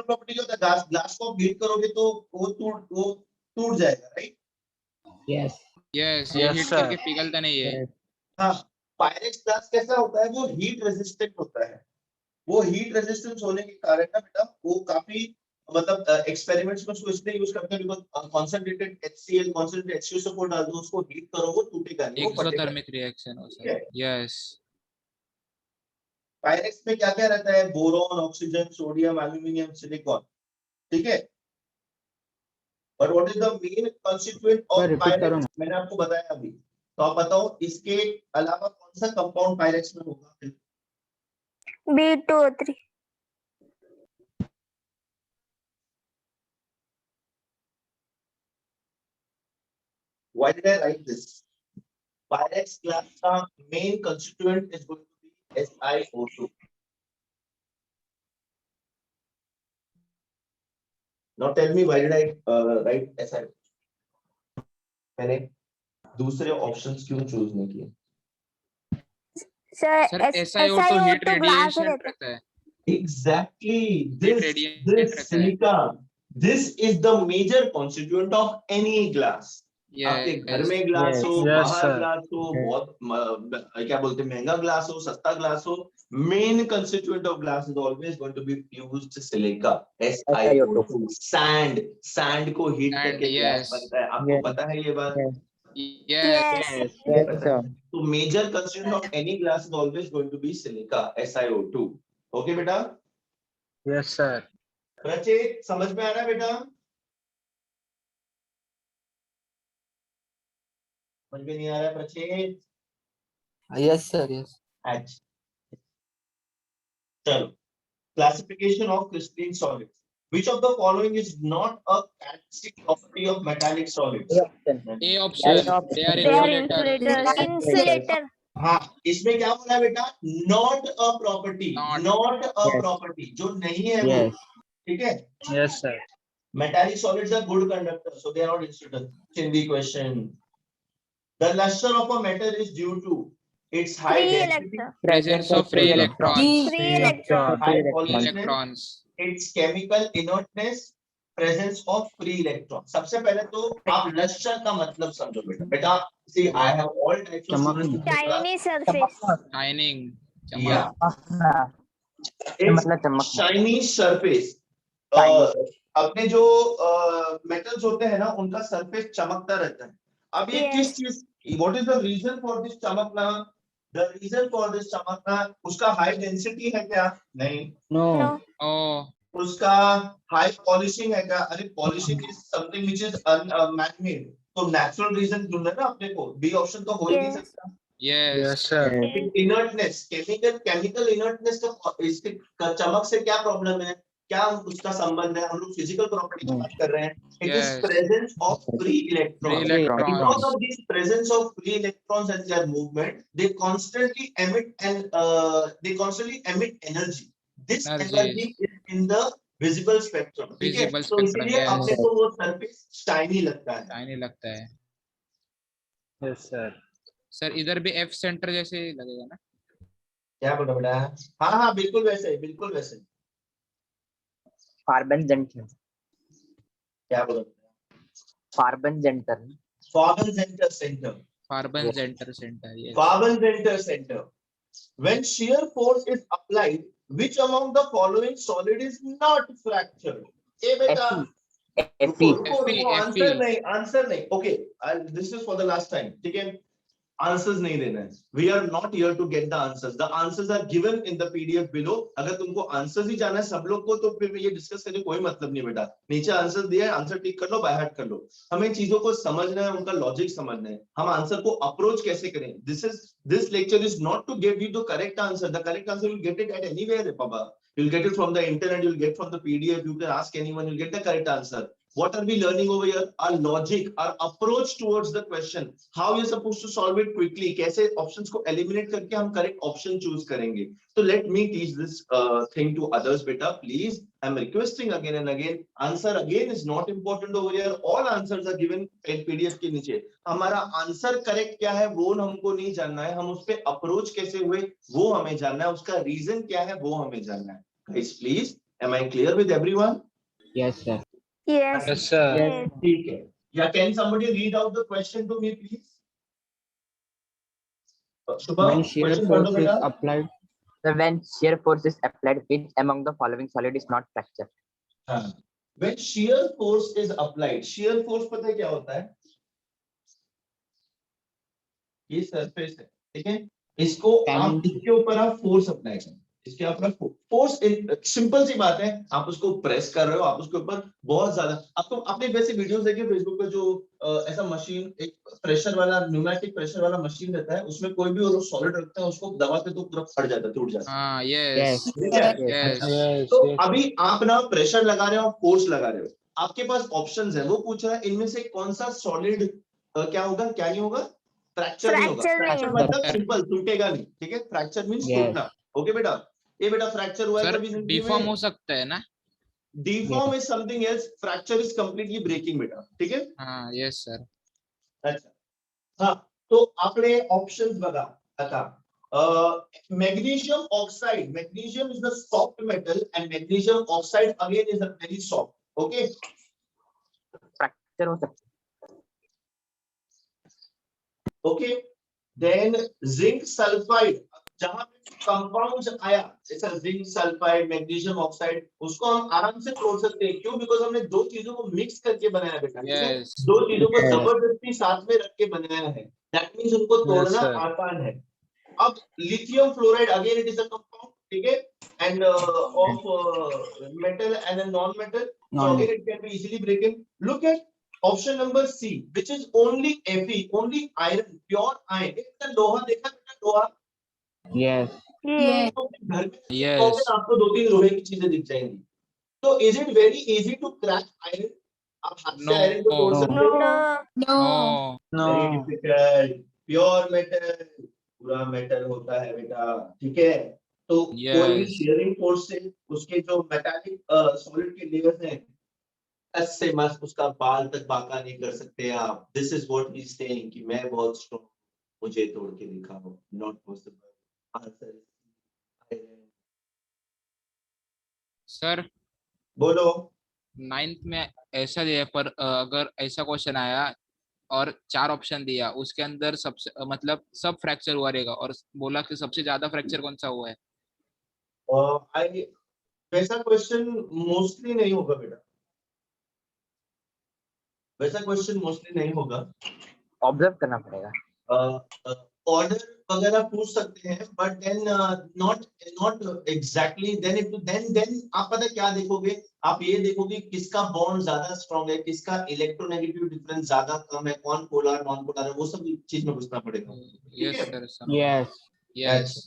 Speaker 3: प्रॉपर्टी क्या होता है? ग्लास को हीट करोगे तो वो टूट जाएगा, राइट?
Speaker 4: Yes.
Speaker 1: Yes. ये
Speaker 4: Yes,
Speaker 1: हिट
Speaker 4: sir.
Speaker 1: करके पिघलता नहीं है.
Speaker 3: हाँ, पायरेक्स ग्लास कैसा होता है? वो हीट रेजिस्टेंट होता है। वो हीट रेजिस्टेंस होने के कारण ना बेटा, वो काफी मतलब एक्सपेरिमेंट्स में उसको इसलिए यूज करते हैं because concentrated HCl concentrated HCO4 डाल दो, उसको हीट करो, वो टूटेगा नहीं, वो फटेगा।
Speaker 1: Exothermic reaction हो सर. Yes.
Speaker 3: पायरेक्स में क्या क्या रहता है? Boron, oxygen, sodium, aluminium, silicon, ठीक है? But what is the main constituent of
Speaker 4: repeat करो
Speaker 3: पायरेक्स? मैंने आपको बताया अभी, तो आप बताओ इसके अलावा कौन सा कंपाउंड पायरेक्स में होगा?
Speaker 2: B2O3.
Speaker 3: Why did I write this? Pyrex glass का main constituent is going to be SiO2. Now tell me, why did I write SiO2? मैंने दूसरे ऑप्शंस क्यों चूज नहीं किए?
Speaker 2: Sir,
Speaker 1: sir SiO2 heat
Speaker 2: glass
Speaker 1: radiation
Speaker 2: रहता है.
Speaker 1: रहता है.
Speaker 3: Exactly.
Speaker 1: radiant
Speaker 3: This
Speaker 1: रहता है.
Speaker 3: silica, this is the major constituent of any glass. आपके
Speaker 1: Yes.
Speaker 3: घर में ग्लास
Speaker 4: Yes.
Speaker 3: हो,
Speaker 4: Yes,
Speaker 3: बाहर
Speaker 4: sir.
Speaker 3: ग्लास हो,
Speaker 4: Yes.
Speaker 3: बहुत क्या बोलते हैं, महंगा ग्लास हो, सस्ता ग्लास हो, main constituent of glass is always going to be fused silica, SiO2। Sand को हीट
Speaker 1: And
Speaker 3: करके ग्लास
Speaker 1: yes.
Speaker 3: बनता है, आपको
Speaker 7: Yes.
Speaker 3: पता है ये बात?
Speaker 7: Yes.
Speaker 1: Yes.
Speaker 2: Yes.
Speaker 7: Yes, sir.
Speaker 3: तो major constituent of any glass is always going to be silica, SiO2। Okay बेटा?
Speaker 4: Yes, sir.
Speaker 3: प्रचेत समझ में आ रहा है बेटा? समझ में नहीं आ रहा है प्रचेत?
Speaker 7: Yes, sir. Yes.
Speaker 3: अच्छा, चलो, classification of crystalline solids. Which of the following is not a characteristic property of metallic solids?
Speaker 7: A option.
Speaker 1: A option. They are
Speaker 2: They are
Speaker 1: insulator.
Speaker 2: insulator.
Speaker 3: हाँ, इसमें क्या बोला बेटा? Not a property.
Speaker 1: Not.
Speaker 3: Not a
Speaker 7: Yes.
Speaker 3: property. जो नहीं है वो,
Speaker 4: Yes.
Speaker 3: ठीक है?
Speaker 4: Yes, sir.
Speaker 3: Metallic solids are good conductors, so they are not insulator. In the question, the luster of a metal is due to its high
Speaker 2: Free
Speaker 3: density,
Speaker 2: electron.
Speaker 1: Presence of free electrons.
Speaker 2: Free electron.
Speaker 3: high
Speaker 1: Free
Speaker 3: polishness,
Speaker 1: electrons.
Speaker 3: its chemical inertness, presence of free electron. सबसे पहले तो आप luster का मतलब समझो बेटा. See, I have all types of
Speaker 4: चमक.
Speaker 3: students in my class.
Speaker 2: Shiny surface.
Speaker 1: Shining.
Speaker 3: Yeah.
Speaker 1: चमक.
Speaker 3: It's
Speaker 5: मतलब चमक
Speaker 3: shiny surface.
Speaker 5: Shiny.
Speaker 3: अपने जो मेटल्स होते हैं ना, उनका सरफेस चमकता रहता है. अब ये
Speaker 2: Yes.
Speaker 3: किस चीज, what is the reason for this चमकना? The reason for this चमकना, उसका हाई डेंसिटी है क्या? नहीं.
Speaker 4: No.
Speaker 2: No.
Speaker 1: Oh.
Speaker 3: उसका हाई पॉलिशिंग है क्या? अरे polishing is something which is man made, तो नेचुरल रीजन ढूंढना ना अपने को. बी ऑप्शन तो हो ही नहीं
Speaker 2: Yes.
Speaker 3: सकता.
Speaker 1: Yes.
Speaker 4: Yes, sir.
Speaker 3: Inertness, chemical inertness का इसके चमक से क्या प्रॉब्लम है, क्या उसका संबंध है? हम लोग फिजिकल प्रॉपर्टी की बात कर रहे हैं. It is
Speaker 1: Yes.
Speaker 3: presence of free
Speaker 1: Free
Speaker 3: electrons.
Speaker 1: electrons.
Speaker 3: Because of this presence of free electrons and their movement, they constantly emit energy. This
Speaker 1: Energy.
Speaker 3: energy is in the visible spectrum. ठीक है?
Speaker 1: Visible
Speaker 3: तो
Speaker 1: spectrum,
Speaker 3: इसीलिए
Speaker 1: yes.
Speaker 3: अपने को वो surface shiny लगता है.
Speaker 1: Tiny लगता है.
Speaker 4: Yes, sir.
Speaker 1: सर इधर भी F सेंटर जैसे लगेगा ना?
Speaker 3: क्या बोला बेटा? हाँ हाँ बिल्कुल वैसे ही, बिल्कुल वैसे ही.
Speaker 5: कार्बन जेंटर.
Speaker 3: क्या बोला?
Speaker 5: Carbon जेंटर.
Speaker 3: Carbon center center.
Speaker 1: Carbon
Speaker 5: Yes.
Speaker 1: center. Yes.
Speaker 3: Carbon center. When shear force is applied, which among the following solid is not fractured? ए बेटा,
Speaker 5: Fe.
Speaker 3: रुको, आंसर नहीं. Okay, this is for the last time. ठीक है? Answers नहीं देना है. We are not here to get the answers. The answers are given in the PDF below. अगर तुमको आंसर्स ही जाना है सब लोग को, तो फिर ये डिस्कस करने कोई मतलब नहीं बेटा. नीचे आंसर दिया है, आंसर टिक कर लो, बाय हार्ट कर लो. हमें चीजों को समझना है, उनका लॉजिक समझना है, हम आंसर को अप्रोच कैसे करें. This lecture is not to give you the correct answer. The correct answer you'll get it at anywhere, Papa. You'll get it from the internet, you'll get from the PDF, you can ask anyone, you'll get the correct answer. What are we learning over here? Our logic, our approach towards the question. How you're supposed to solve it quickly. कैसे options को eliminate करके हम correct option choose करेंगे. So let me teach this thing to others, beta. Please, I'm requesting again and again. Answer again is not important over here. All answers are given in PDF के नीचे. हमारा answer correct क्या है वो हमको नहीं जानना है. हम उस पे approach कैसे हुए वो हमें जानना है. उसका reason क्या है वो हमें जानना है. Guys, please, am I clear with everyone?
Speaker 5: Yes, sir.
Speaker 2: Yes.
Speaker 4: Yes, sir.
Speaker 2: Yes.
Speaker 3: ठीक है. Yeah, can somebody read out the question to me, please? Shubham,
Speaker 7: When shear
Speaker 3: question पढ़
Speaker 7: force
Speaker 3: दो
Speaker 7: is
Speaker 3: बेटा.
Speaker 7: applied,
Speaker 5: So when shear force is applied, which among the following solid is not fractured?
Speaker 3: हाँ. When shear force is applied, shear force पता है क्या होता है? ये सरफेस है, ठीक है? इसको आप इसके ऊपर आप फोर्स अप्लाई करें. इसके ऊपर फोर्स, सिंपल सी बात है. आप उसको प्रेस कर रहे हो, आप उसके ऊपर बहुत ज्यादा. आपको आपने वैसे वीडियोस देखे फेसबुक पे, जो ऐसा मशीन, एक प्रेशर वाला, न्यूमेटिक प्रेशर वाला मशीन रहता है, उसमें कोई भी वो सॉलिड रखते हैं, उसको दबाते तो पूरा फट जाता है, टूट जाता है.
Speaker 1: हाँ, yes.
Speaker 3: ठीक है?
Speaker 1: Yes.
Speaker 4: Yes.
Speaker 3: तो
Speaker 4: Yes.
Speaker 3: अभी आप ना प्रेशर लगा रहे हो, फोर्स लगा रहे हो, आपके पास ऑप्शंस है. वो पूछ रहा है इनमें से कौन सा सॉलिड क्या होगा, क्या नहीं होगा? फ्रैक्चर नहीं होगा.
Speaker 2: Fracture नहीं
Speaker 3: फ्रैक्चर
Speaker 2: होगा.
Speaker 3: मतलब सिंपल, टूटेगा नहीं. ठीक है? Fracture means
Speaker 5: Yes.
Speaker 3: टूटना. ओके बेटा, ये बेटा फ्रैक्चर हुआ है
Speaker 1: सर
Speaker 3: कभी जिंदगी
Speaker 1: डिफॉर्म
Speaker 3: में?
Speaker 1: हो सकता है ना?
Speaker 3: Deform is something else, fracture is completely breaking बेटा. ठीक है?
Speaker 1: हाँ, yes सर.
Speaker 3: अच्छा, हाँ. तो आपने ऑप्शंस बता. Magnesium oxide. Magnesium is the soft metal and magnesium oxide again is a very soft. Okay.
Speaker 5: Fracture हो सकता है.
Speaker 3: Okay. Then zinc sulfide. जहां पे कंपाउंड्स आया, जैसा जिंक सल्फाइड, मैग्नीशियम ऑक्साइड, उसको हम आराम से तोड़ सकते हैं. क्यों? बिकॉज हमने दो चीजों को मिक्स करके बनाया बेटा. ठीक है?
Speaker 1: Yes.
Speaker 3: दो चीजों को जबरदस्ती साथ में रख के बनाया है. दैट मींस उनको तोड़ना
Speaker 4: sir.
Speaker 3: आसान है. अब lithium fluoride again it is a compound. ठीक है? And of metal and a non metal, so again it can be easily broken. Look at option number C, which is only Fe, only iron, pure iron. एक लोहा देखा बेटा, लोहा
Speaker 7: yes,
Speaker 2: Yes.
Speaker 3: घर में
Speaker 1: Yes.
Speaker 3: तो आपको दो तीन लोहे की चीजें दिख जाएंगी. तो is it very easy to crack iron? आप हाथ से
Speaker 1: No.
Speaker 3: आयरन को तोड़ सकते
Speaker 2: No.
Speaker 3: हो?
Speaker 1: No.
Speaker 3: Very
Speaker 4: No.
Speaker 3: Difficult. Pure metal, पूरा मेटल होता है बेटा. ठीक है? तो कोई भी
Speaker 1: Yes.
Speaker 3: शेयरिंग फोर्स से उसके जो मेटालिक सॉलिड के लेयर्स हैं, ऐसे मस्त उसका बाल तक बांका नहीं कर सकते आप. This is what he is saying कि मैं बहुत स्ट्रांग, मुझे तोड़ के दिखाओ. Not possible. आंसर
Speaker 1: सर
Speaker 3: बोलो.
Speaker 1: 9th में ऐसा दिया, पर अगर ऐसा क्वेश्चन आया और 4 ऑप्शन दिया, उसके अंदर सबसे मतलब सब फ्रैक्चर हुआ रहेगा, और बोला कि सबसे ज्यादा फ्रैक्चर कौन सा हुआ है?
Speaker 3: आई वैसा क्वेश्चन मोस्टली नहीं होगा बेटा. वैसा क्वेश्चन मोस्टली नहीं होगा.
Speaker 5: ऑब्जर्व करना पड़ेगा.
Speaker 3: ऑर्डर अगर आप पूछ सकते हैं, but then not exactly, then आप पता क्या देखोगे, आप ये देखोगे किसका बॉन्ड ज्यादा स्ट्रांग है, किसका इलेक्ट्रोनेगेटिव डिफरेंस ज्यादा कम है, कौन पोलर नॉन पोलर है, वो सब चीज में पूछना पड़ेगा।
Speaker 1: यस
Speaker 3: है?
Speaker 1: Sir,
Speaker 4: Yes.
Speaker 1: Yes.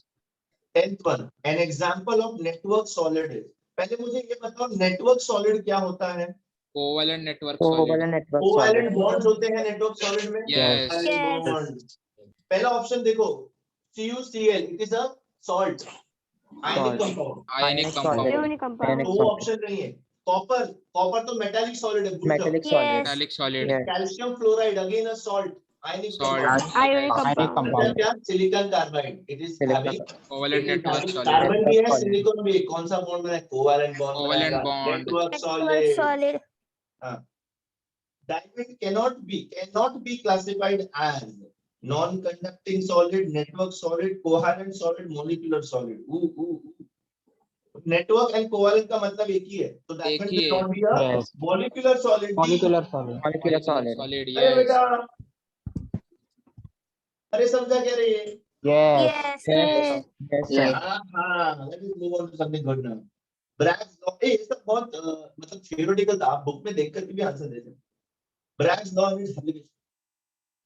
Speaker 3: 10th one, an example of network solid is, पहले मुझे ये बताओ नेटवर्क सॉलिड क्या होता है?
Speaker 1: Covalent network
Speaker 7: covalent
Speaker 1: solid.
Speaker 7: Network
Speaker 3: covalent
Speaker 7: solid.
Speaker 3: Bonds होते हैं नेटवर्क सॉलिड में।
Speaker 1: यस।
Speaker 3: Covalent bonds. पहला ऑप्शन देखो, CuCl, it is a salt, ionic
Speaker 7: Salt.
Speaker 3: Compound.
Speaker 1: Ionic
Speaker 7: Ionic
Speaker 1: compound.
Speaker 7: solid.
Speaker 2: Ionic compound.
Speaker 7: Ionic
Speaker 3: तो वो
Speaker 7: solid.
Speaker 3: ऑप्शन नहीं है। Copper, copper तो मेटालिक सॉलिड है, भूल जाओ।
Speaker 7: Metallic solid.
Speaker 1: Metallic solid.
Speaker 7: Yes.
Speaker 3: Calcium fluoride, again a salt, ionic
Speaker 1: salt.
Speaker 3: Compound.
Speaker 2: Ionic
Speaker 4: Ionic
Speaker 2: compound.
Speaker 3: मतलब
Speaker 4: compound.
Speaker 3: क्या? Silicon carbide, it is
Speaker 7: Silicon.
Speaker 3: Having
Speaker 1: covalent network solid.
Speaker 3: Carbon भी है,
Speaker 7: Solid.
Speaker 3: Silicon भी है, कौन सा बॉन्ड बना है? कोवैलेंट बॉन्ड
Speaker 1: कोवेलेंट
Speaker 3: बनाएगा,
Speaker 1: bond.
Speaker 3: Network
Speaker 2: Network
Speaker 3: solid.
Speaker 2: solid.
Speaker 3: Diamond cannot be classified as non-conducting solid, network solid, covalent solid, molecular solid. Network and covalent का मतलब एक ही है, तो diamond
Speaker 1: ही
Speaker 3: will
Speaker 1: है।
Speaker 3: not be a
Speaker 4: Yes.
Speaker 3: molecular solid.
Speaker 4: Molecular solid.
Speaker 7: Molecular solid.
Speaker 1: Solid.
Speaker 3: अरे
Speaker 1: yes.
Speaker 3: बेटा, अरे समझा क्या रे?
Speaker 4: Yes.
Speaker 2: Yes.
Speaker 4: Yes.
Speaker 7: Yes, sir.
Speaker 3: हाँ, let us move on to something good now. Bragg's law, ये सब बहुत मतलब theoretical था, आप बुक में देख करके भी आंसर दे सकते। Bragg's law is application.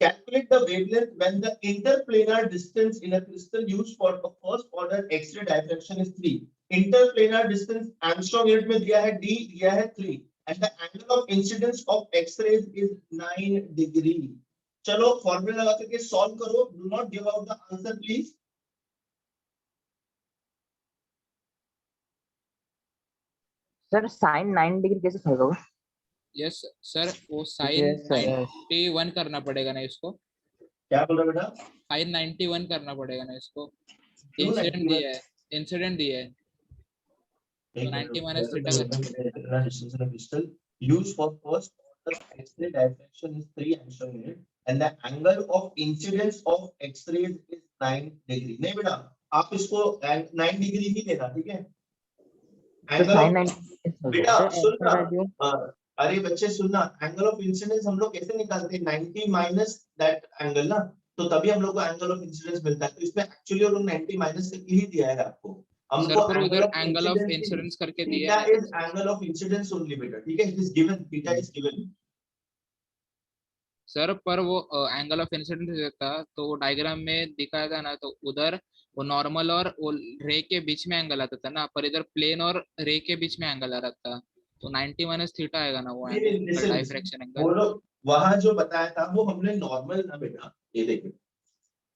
Speaker 3: Calculate the wavelength when the interplanar distance in a crystal used for a first order X-ray diffraction is 3. Interplanar distance Armstrong unit में दिया है D, दिया है 3, and the angle of incidence of X-rays is 9 degree. चलो formula लगा करके solve करो. Do not give out the answer please.
Speaker 5: Sir sin 9 degree कैसे सॉल्व होगा?
Speaker 1: यस सर, वो साइन
Speaker 7: Yes, sir.
Speaker 1: 91 करना पड़ेगा ना इसको।
Speaker 3: क्या बोल रहे हो बेटा?
Speaker 1: साइन 91 करना पड़ेगा ना इसको।
Speaker 3: क्यों
Speaker 1: इंसिडेंट
Speaker 3: 91?
Speaker 1: दिया है, इंसिडेंट दिया है।
Speaker 3: एक
Speaker 1: 90
Speaker 3: minute,
Speaker 1: minus theta
Speaker 3: interplanar distance in a crystal used for first order X-ray diffraction is 3 Armstrong unit and the angle of incidence of X-rays is 9 degree. नहीं बेटा, आप इसको 9 डिग्री ही लेना, ठीक है?
Speaker 5: तो
Speaker 3: Angle
Speaker 5: sin
Speaker 3: of
Speaker 5: 9
Speaker 3: बेटा सुनना,
Speaker 7: वैल्यू
Speaker 3: अरे बच्चे सुनना, एंगल ऑफ इंसिडेंस हम लोग कैसे निकालते हैं? 90 माइनस दैट एंगल ना, तो तभी हम लोग को एंगल ऑफ इंसिडेंस मिलता है। तो इसमें एक्चुअली हम लोग 90 माइनस करके ही दिया है आपको।
Speaker 1: सर
Speaker 3: हमको
Speaker 1: पर उधर एंगल ऑफ इंसिडेंस करके दिया
Speaker 3: थीटा
Speaker 1: है।
Speaker 3: Is angle of incidence only बेटा, ठीक है? It is given, theta is given.
Speaker 1: Sir पर वो एंगल ऑफ इंसिडेंस देता तो वो डायग्राम में दिखाया था ना, तो उधर वो नॉर्मल और वो रे के बीच में एंगल आता था ना, पर इधर प्लेन और रे के बीच में एंगल आ रहा था, तो 90 माइनस थीटा आएगा ना वो एंगल, डाइफ्रैक्शन एंगल।
Speaker 3: वो लोग वहां जो बताया था वो हमने नॉर्मल ना बेटा, ये देखिए,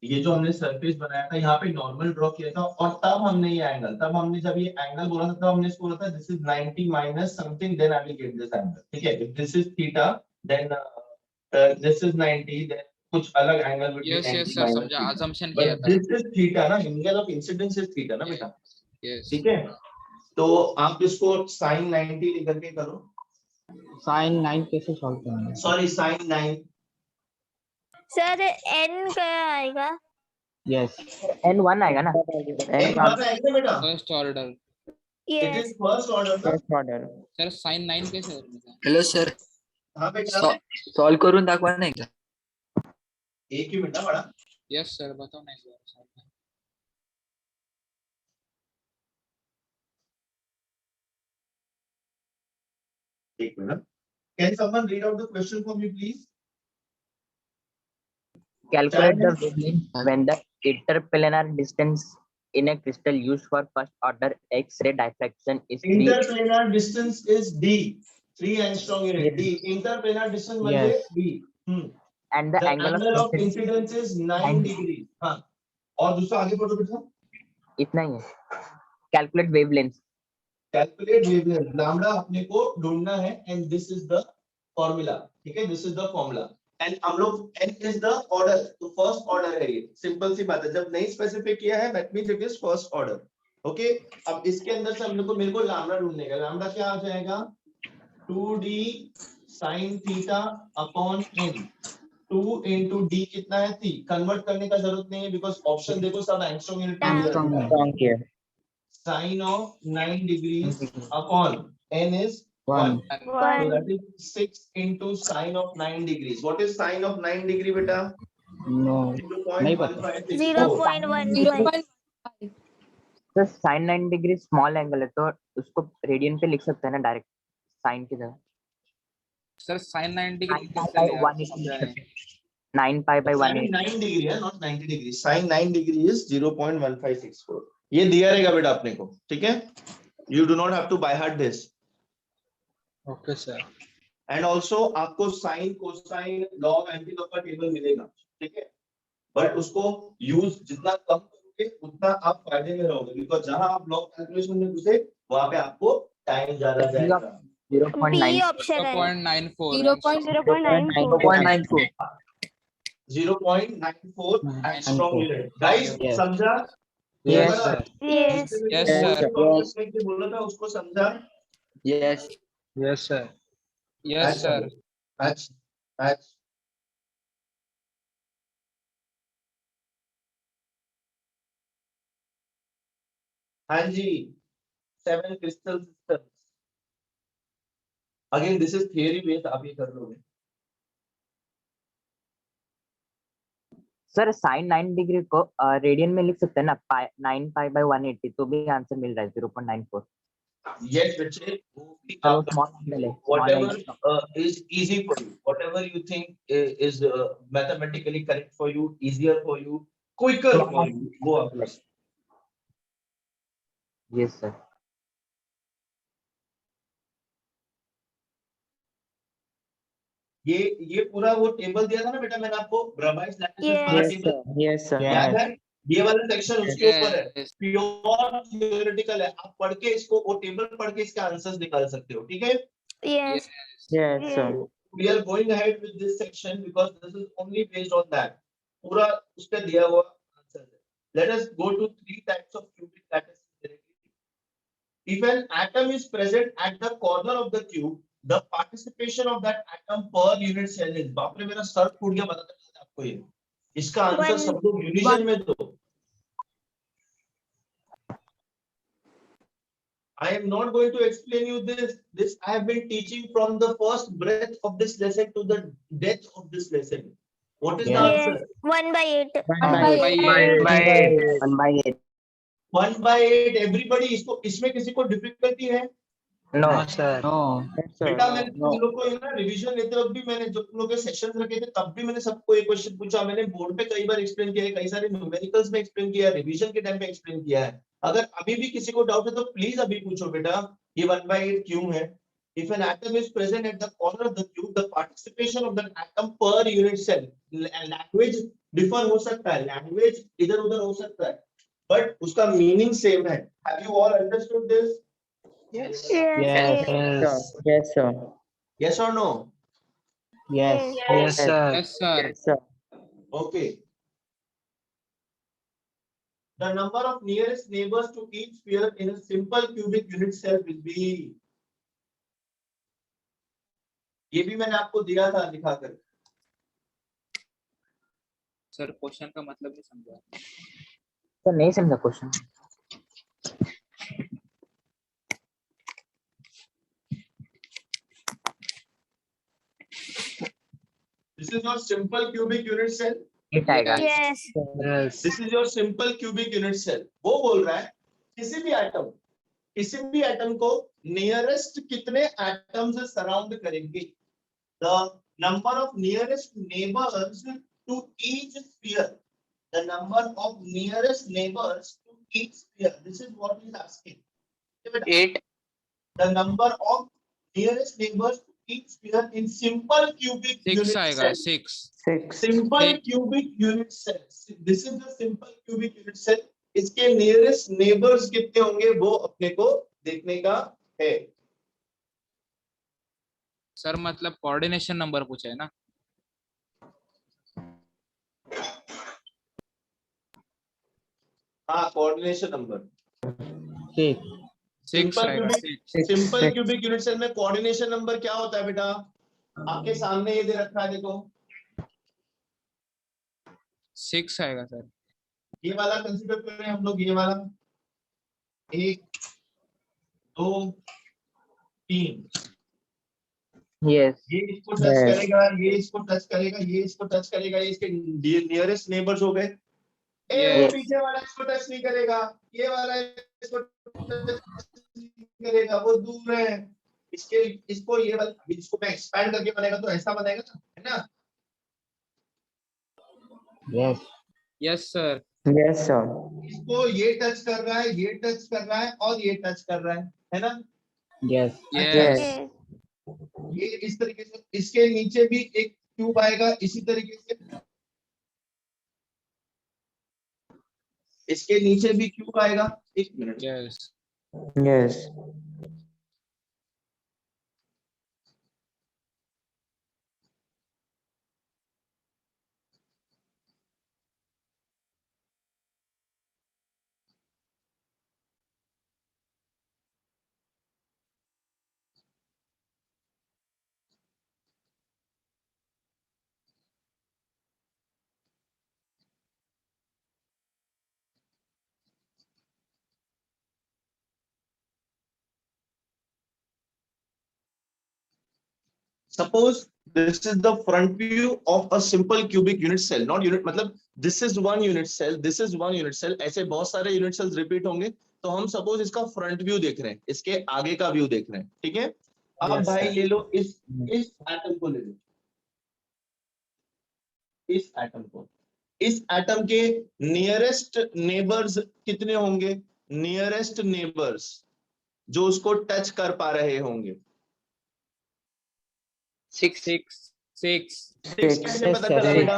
Speaker 3: ये जो हमने सरफेस बनाया था यहाँ पे नॉर्मल ड्रॉ किया था, और तब हमने ये एंगल, तब हमने जब ये एंगल बोला था तब हमने इसको बोला था this is 90 minus something, then I will get this angle, ठीक है? If this is theta then this is 90, then कुछ अलग angle between
Speaker 1: yes
Speaker 3: 90
Speaker 1: yes sir,
Speaker 3: minus
Speaker 1: समझा, अजम्पशन
Speaker 3: बट
Speaker 1: किया था।
Speaker 3: दिस इज थीटा ना, angle of incidence is theta ना बेटा,
Speaker 1: यस।
Speaker 3: ठीक है? तो आप इसको sin 90 लेकर के करो,
Speaker 4: Sin 9 कैसे सॉल्व करेंगे?
Speaker 3: सॉरी sin 9,
Speaker 2: सर n क्या आएगा?
Speaker 4: Yes.
Speaker 5: n1 आएगा ना?
Speaker 3: एक बात है क्या बेटा?
Speaker 1: First order.
Speaker 3: It
Speaker 2: Yes.
Speaker 3: Is first order ना?
Speaker 7: फर्स्ट ऑर्डर
Speaker 1: सर साइन 9 कैसे होगा?
Speaker 8: हॅलो सर,
Speaker 3: हाँ बेटा,
Speaker 8: सॉल्व करून दाखवा ना एकदा.
Speaker 3: एक ही मिनट ना बड़ा,
Speaker 1: यस सर, बताओ ना इस बार।
Speaker 3: एक minute. Can someone read out the question for me please?
Speaker 5: Calculate the wavelength when the interplanar distance in a crystal used for first order X-ray diffraction is 3
Speaker 3: Interplanar distance is D, 3 angstrom unit. D, interplanar distance म्हणजे
Speaker 4: Yes.
Speaker 3: D.
Speaker 5: and the
Speaker 3: The
Speaker 5: angle
Speaker 3: angle
Speaker 5: of
Speaker 3: of incidence is 9 degree. हाँ. और दूसरा आगे पढ़ो बेटा.
Speaker 5: इतना ही है. Calculate wavelength.
Speaker 3: Calculate wavelength. Lambda अपने को ढूंढना है and this is the formula. ठीक है? This is the formula. And हम लोग n is the order. तो first order है ये. Simple सी बात है. जब नहीं specify किया है that means it is first order. Okay? अब इसके अंदर से हम लोग को मेरे को लैम्डा ढूंढने का. लैम्डा क्या आ जाएगा? 2d sin theta upon n. 2 into d कितना है? 3. कन्वर्ट करने का जरूरत नहीं है because ऑप्शन देखो सब एंगस्ट्रॉम यूनिट में दिया
Speaker 4: Armstrong
Speaker 3: है.
Speaker 4: unit.
Speaker 7: स्ट्रॉन्ग किया
Speaker 3: Sin of 9 degrees upon n is 1.
Speaker 4: 1.
Speaker 3: So
Speaker 2: One.
Speaker 3: that is 6 into sin of 9 degrees. What is sin of 9 degree beta?
Speaker 4: No नहीं पता।
Speaker 3: 0.156
Speaker 5: sir sine 90 degree small angle है तो उसको radian पे लिख सकते हैं ना डायरेक्ट साइन की जगह।
Speaker 1: सर साइन 90 डिग्री
Speaker 5: 9
Speaker 1: कैसे ले
Speaker 5: 180 लिख सकते हैं 9 पाई बाय
Speaker 3: Sin
Speaker 5: 180।
Speaker 3: 9 degree है, not 90 degree. Sin 9 degree is 0.1564. ये दिया रहेगा बेटा अपने को, ठीक है? You do not have to by heart this.
Speaker 1: Okay sir.
Speaker 3: And also आपको sin, cosine, log, antilog का टेबल मिलेगा, ठीक है? बट उसको यूज जितना कम करोगे उतना आप फायदे में रहोगे, बिकॉज जहां आप लॉग कैलकुलेशन में घुसे वहां पे आपको टाइम ज्यादा जाएगा।
Speaker 2: बी
Speaker 5: 0.9
Speaker 2: ऑप्शन है
Speaker 1: 0.94
Speaker 2: 0.94
Speaker 3: 0.94 एंगस्ट्रॉम यूनिट। Guys
Speaker 4: Yes.
Speaker 3: समझा?
Speaker 4: Yes,
Speaker 3: अगर
Speaker 2: यस
Speaker 1: Yes, sir.
Speaker 3: प्रोग्रेस में क्या बोला था उसको समझा?
Speaker 8: Yes.
Speaker 1: Yes sir. Yes sir.
Speaker 3: अच्छा। हाँ जी, 7 crystal systems. Again, this is theory based, आप ये कर लोगे।
Speaker 5: सर साइन 9 डिग्री को रेडियन में लिख सकते हैं ना 9 पाई बाय 180 तो भी आंसर मिल रहा है 0.94।
Speaker 3: Yes, बच्चे, वो भी
Speaker 5: चलो
Speaker 3: आप
Speaker 5: स्मॉल एंगल है
Speaker 3: whatever is easy for you, whatever you think is mathematically correct for you, easier for you, quicker for you, वो आप लो।
Speaker 5: Yes sir.
Speaker 3: ये पूरा वो टेबल दिया था ना बेटा मैंने आपको, ब्राबाइस लैटिस वाला
Speaker 2: Yes.
Speaker 3: Table,
Speaker 7: Yes, sir.
Speaker 3: याद है? ये वाला सेक्शन उसके ऊपर है,
Speaker 1: Yes.
Speaker 3: प्योर थियोरेटिकल है। आप पढ़ के इसको, वो टेबल पढ़ के इसके आंसर्स निकाल सकते हो, ठीक है?
Speaker 2: Yes
Speaker 7: Yes, sir.
Speaker 3: We are going ahead with this section because this is only based on that. पूरा उसका दिया हुआ आंसर है। Let us go to 3 types of cubic lattices directly. If an atom is present at the corner of the cube, the participation of that atom per unit cell is, बाप रे मेरा sir फूट गया बताता चलता आपको ये। इसका आंसर सब लोग यूनिजन में दो। I am not going to explain you this. This I have been teaching from the first breath of this lesson to the death of this lesson. What is the
Speaker 4: Yes.
Speaker 3: answer?
Speaker 2: 1/8
Speaker 5: 1 by 8
Speaker 3: 1 by 8. Everybody, इसको इसमें किसी को difficulty है?
Speaker 5: No
Speaker 8: sir.
Speaker 4: No
Speaker 7: Yes, sir.
Speaker 3: बेटा मैंने तुम लोग को ना रिवीजन लेते वक्त भी मैंने जब तुम लोग के सेशन रखे थे तब भी मैंने सबको एक क्वेश्चन पूछा। मैंने बोर्ड पे कई बार एक्सप्लेन किया है, कई सारे न्यूमेरिकल्स में एक्सप्लेन किया है, रिवीजन के टाइम पे एक्सप्लेन किया है। अगर अभी भी किसी को डाउट है तो प्लीज अभी पूछो बेटा, ये 1 by 8 क्यों है? If an atom is present at the corner of the cube, the participation of that atom per unit cell, language differ हो सकता है, language इधर-उधर हो सकता है, but उसका meaning same है। Have you all understood this?
Speaker 2: yes
Speaker 4: Yes.
Speaker 7: Sir. Yes, sir.
Speaker 3: Yes or no?
Speaker 4: Yes.
Speaker 8: Yes, sir.
Speaker 1: Yes sir.
Speaker 7: Yes, sir.
Speaker 3: Okay. The number of nearest neighbors to each sphere in a simple cubic unit cell will be, ये भी मैंने आपको दिया था दिखाकर।
Speaker 1: Sir question का मतलब नहीं समझा।
Speaker 5: तो नहीं समझा question.
Speaker 3: This is your simple cubic unit cell.
Speaker 5: Hit आएगा।
Speaker 2: yes
Speaker 8: Yes.
Speaker 3: This is your simple cubic unit cell. वो बोल रहा है किसी भी एटम को नियरेस्ट कितने एटम से सराउंड करेंगे? The number of nearest neighbors to each sphere. The number of nearest neighbors to each sphere. This is what he is asking.
Speaker 6: 8.
Speaker 3: The number of nearest neighbors to each sphere in simple cubic
Speaker 1: 6
Speaker 3: unit
Speaker 1: आएगा
Speaker 3: cell.
Speaker 1: 6।
Speaker 7: 6.
Speaker 3: Simple
Speaker 1: Six.
Speaker 3: cubic unit cell. This is the simple cubic unit cell. इसके nearest neighbors कितने होंगे वो अपने को देखने का है।
Speaker 1: सर मतलब कोऑर्डिनेशन नंबर पूछा है ना?
Speaker 3: हाँ, कोऑर्डिनेशन नंबर।
Speaker 4: 6.
Speaker 1: 6 आएगा 6।
Speaker 3: सिंपल क्यूबिक यूनिट सेल में कोऑर्डिनेशन नंबर क्या होता है बेटा? आपके सामने ये दे रखा है, देखो
Speaker 1: 6 आएगा सर।
Speaker 3: ये वाला कंसीडर कर रहे हैं हम लोग, ये वाला 1 2 3।
Speaker 5: Yes.
Speaker 3: ये इसको टच
Speaker 7: Yes.
Speaker 3: करेगा, ये इसको टच करेगा, ये इसको टच करेगा, ये इसके नियरेस्ट नेबर्स हो गए। वो
Speaker 1: Yes.
Speaker 3: पीछे वाला इसको टच नहीं करेगा, ये वाला इसको टच नहीं करेगा, वो दूर है। इसको ये वाला, अभी इसको मैं एक्सपैंड करके बनेगा तो ऐसा बनेगा ना, है ना?
Speaker 4: Yes.
Speaker 1: Yes, sir.
Speaker 7: Yes, sir.
Speaker 3: इसको ये टच कर रहा है, ये टच कर रहा है और ये टच कर रहा है ना?
Speaker 4: Yes.
Speaker 1: Yes.
Speaker 7: Yes.
Speaker 3: ये इस तरीके से, इसके नीचे भी एक क्यूब आएगा इसी तरीके से, इसके नीचे भी क्यूब आएगा। एक minute,
Speaker 1: Yes.
Speaker 7: Yes.
Speaker 3: suppose this is the front view of a simple cubic unit cell, not unit, मतलब this is one unit cell, this is one unit cell, ऐसे बहुत सारे unit cells repeat होंगे, तो हम suppose इसका front view देख रहे हैं, इसके आगे का view देख रहे हैं, ठीक है? अब
Speaker 4: Yes,
Speaker 3: भाई
Speaker 4: sir.
Speaker 3: ले लो इस एटम को ले लो, इस एटम को, इस एटम के नियरेस्ट नेबर्स कितने होंगे? नियरेस्ट नेबर्स जो उसको टच कर पा रहे होंगे,
Speaker 6: 6.
Speaker 1: 6.
Speaker 3: कैसे
Speaker 4: Yes,
Speaker 3: पता
Speaker 4: sir.
Speaker 3: चला बेटा?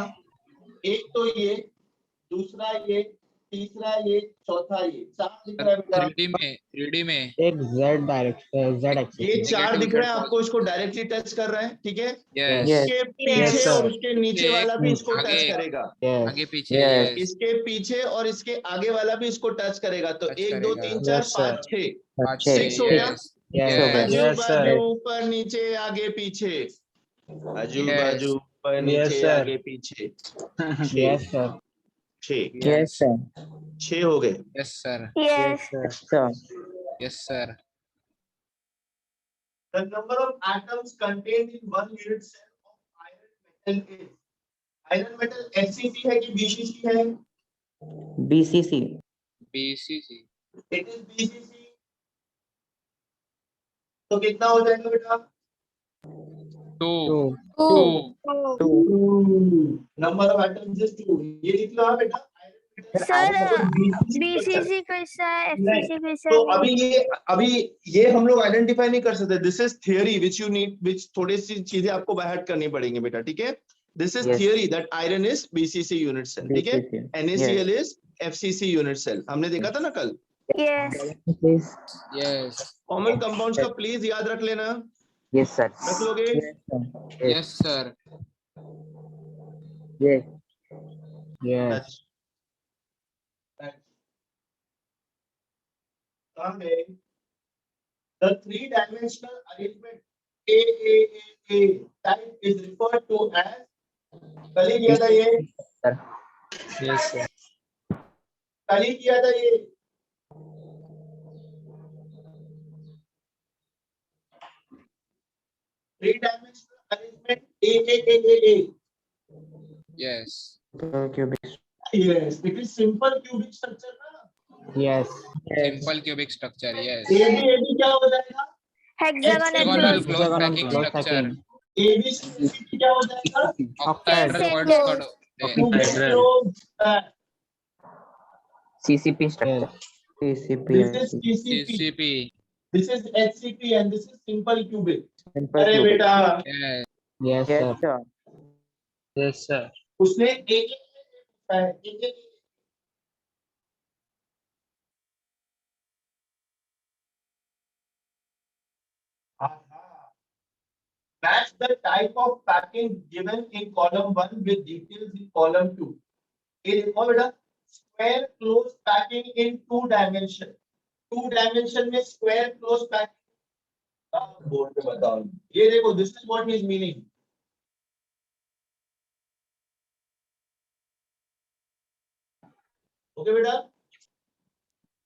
Speaker 3: एक तो ये, दूसरा ये, तीसरा ये, चौथा ये, चार दिख रहा है बेटा।
Speaker 1: 3D में
Speaker 4: एक Z डायरेक्शन, Z एक्सिस
Speaker 3: ये
Speaker 4: में.
Speaker 3: चार
Speaker 1: Negative
Speaker 3: दिख रहा है
Speaker 1: Z
Speaker 3: आपको, इसको डायरेक्टली टच कर रहा है, ठीक है?
Speaker 1: Yes.
Speaker 7: Yes.
Speaker 3: इसके
Speaker 4: Yes,
Speaker 3: पीछे
Speaker 4: sir.
Speaker 3: और उसके नीचे वाला भी इसको टच
Speaker 1: आगे।
Speaker 3: करेगा,
Speaker 4: Yes.
Speaker 1: आगे पीछे
Speaker 7: Yes.
Speaker 1: yes.
Speaker 3: इसके पीछे और इसके आगे वाला भी इसको टच करेगा, तो
Speaker 1: Touch
Speaker 3: 1 2
Speaker 1: करेगा।
Speaker 3: 3 4
Speaker 4: Yes, sir.
Speaker 3: 5 6,
Speaker 1: पाँच,
Speaker 7: 6.
Speaker 3: 6 हो गया।
Speaker 1: yes.
Speaker 4: Yes.
Speaker 7: हो गया।
Speaker 3: आजू
Speaker 4: Yes, sir.
Speaker 3: बाजू ऊपर नीचे आगे पीछे, आजू
Speaker 1: Yes.
Speaker 3: बाजू ऊपर
Speaker 4: Yes,
Speaker 3: नीचे
Speaker 4: sir.
Speaker 3: आगे पीछे,
Speaker 4: Yes, sir.
Speaker 3: 6
Speaker 7: Yes, sir.
Speaker 3: 6 हो गए।
Speaker 1: Yes, sir.
Speaker 2: Yes.
Speaker 4: sir.
Speaker 7: Sir.
Speaker 1: Yes, sir.
Speaker 3: The number of atoms contained in one unit cell of iron metal is, iron metal FCC है कि BCC है?
Speaker 7: BCC.
Speaker 1: BCC.
Speaker 3: It is BCC। तो कितना हो जाएगा बेटा?
Speaker 1: 2.
Speaker 2: 2.
Speaker 1: 2.
Speaker 3: Number of atoms is 2। ये लिख लो हाँ बेटा।
Speaker 2: Sir,
Speaker 3: BCC
Speaker 2: BCC कैसा है?
Speaker 3: नहीं,
Speaker 2: FCC कैसा
Speaker 3: तो
Speaker 2: है?
Speaker 3: अभी ये हम लोग आइडेंटिफाई नहीं कर सकते। This is theory which you need, which थोड़ी सी चीजें आपको बाहर करनी पड़ेंगी बेटा, ठीक है? This is
Speaker 5: Yes.
Speaker 3: Theory that iron is BCC unit cell, ठीक है?
Speaker 7: BCC.
Speaker 3: NaCl is FCC unit cell, हमने देखा था ना कल।
Speaker 2: Yes.
Speaker 5: Please.
Speaker 1: Yes.
Speaker 3: Common compounds का प्लीज याद रख लेना,
Speaker 5: Yes, sir.
Speaker 3: रख लोगे?
Speaker 1: Yes, sir.
Speaker 5: Yes.
Speaker 4: Yes.
Speaker 3: The three-dimensional arrangement A type is referred to as, कल ही किया था ये,
Speaker 5: Sir.
Speaker 1: Yes, sir.
Speaker 3: कल ही किया था ये। Three-dimensional arrangement A.
Speaker 1: Yes.
Speaker 7: Cubic.
Speaker 3: Yes, it is simple cubic structure ना।
Speaker 4: Yes.
Speaker 1: Simple cubic structure. Yes.
Speaker 3: AB क्या हो जाएगा?
Speaker 2: Hexagonal
Speaker 1: Hexagonal
Speaker 2: close.
Speaker 1: close packing
Speaker 4: close
Speaker 1: structure.
Speaker 4: packing.
Speaker 3: ABC क्या हो जाएगा?
Speaker 1: Octahedral
Speaker 2: Same
Speaker 1: close
Speaker 2: close.
Speaker 3: Cubic close pack.
Speaker 5: CCP structure.
Speaker 7: CCP.
Speaker 3: This is TCP,
Speaker 1: CCP.
Speaker 3: this is HCP, and this is simple cubic।
Speaker 7: Simple
Speaker 3: अरे
Speaker 7: cubic.
Speaker 3: बेटा,
Speaker 1: Yes.
Speaker 4: Yes,
Speaker 7: Yes,
Speaker 4: sir.
Speaker 7: sir.
Speaker 4: Yes, sir.
Speaker 3: उसने एक match the type of packing given in column 1 with details in column 2। ये देखो बेटा, square close packing in 2 dimension, 2 dimension में square close packing board पे बताओ। ये देखो, this is what is meaning। Okay बेटा,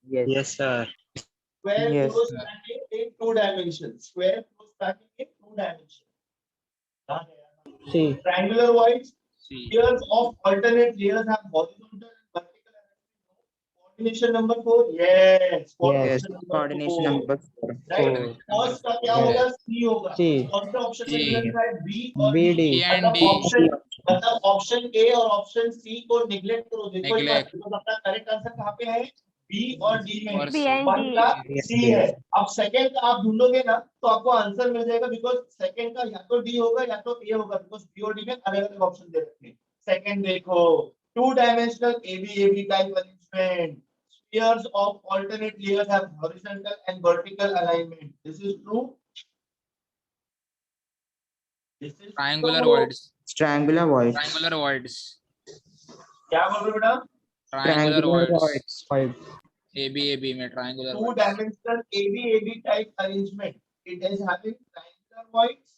Speaker 5: Yes.
Speaker 4: Yes, sir.
Speaker 3: square
Speaker 7: Yes,
Speaker 3: close
Speaker 1: sir.
Speaker 3: packing in 2 dimensions, square close packing in 2 dimensions।
Speaker 4: C.
Speaker 3: Triangular voids,
Speaker 1: C.
Speaker 3: pairs of alternate layers have horizontal and vertical alignment. Coordination number 4. Yes.
Speaker 7: Yes.
Speaker 3: Coordination number
Speaker 7: Coordination
Speaker 3: 4.
Speaker 7: number 4.
Speaker 3: Right. First का क्या होगा? C होगा.
Speaker 4: C.
Speaker 3: कौन सा option में
Speaker 1: C.
Speaker 3: मिलता है? B और
Speaker 4: B,
Speaker 3: D.
Speaker 4: D.
Speaker 1: B and D.
Speaker 3: मतलब ऑप्शन A और ऑप्शन C को निगलेक्ट करो. देखो एक बार,
Speaker 1: Neglect.
Speaker 3: because अपना करेक्ट आंसर कहाँ पे है? B और D में.
Speaker 1: और
Speaker 2: B and
Speaker 3: वन
Speaker 2: D.
Speaker 3: का C है. अब सेकंड का आप ढूंढोगे ना तो आपको आंसर मिल जाएगा, बिकॉज सेकंड का या तो D होगा या तो A होगा, बिकॉज B और D में अलग अलग ऑप्शन दे रखे हैं. सेकंड देखो, 2 dimensional ABAB type arrangement. Spheres of alternate layers have horizontal and vertical alignment. This is true. This is
Speaker 1: Triangular
Speaker 3: true.
Speaker 1: voids.
Speaker 7: Triangular voids.
Speaker 1: Triangular voids.
Speaker 3: क्या बोल रहे हो बेटा?
Speaker 1: Triangular voids.
Speaker 4: Voids.
Speaker 1: AB में triangular
Speaker 3: 2
Speaker 1: voids.
Speaker 3: dimensional ABAB type arrangement. It is having triangular voids,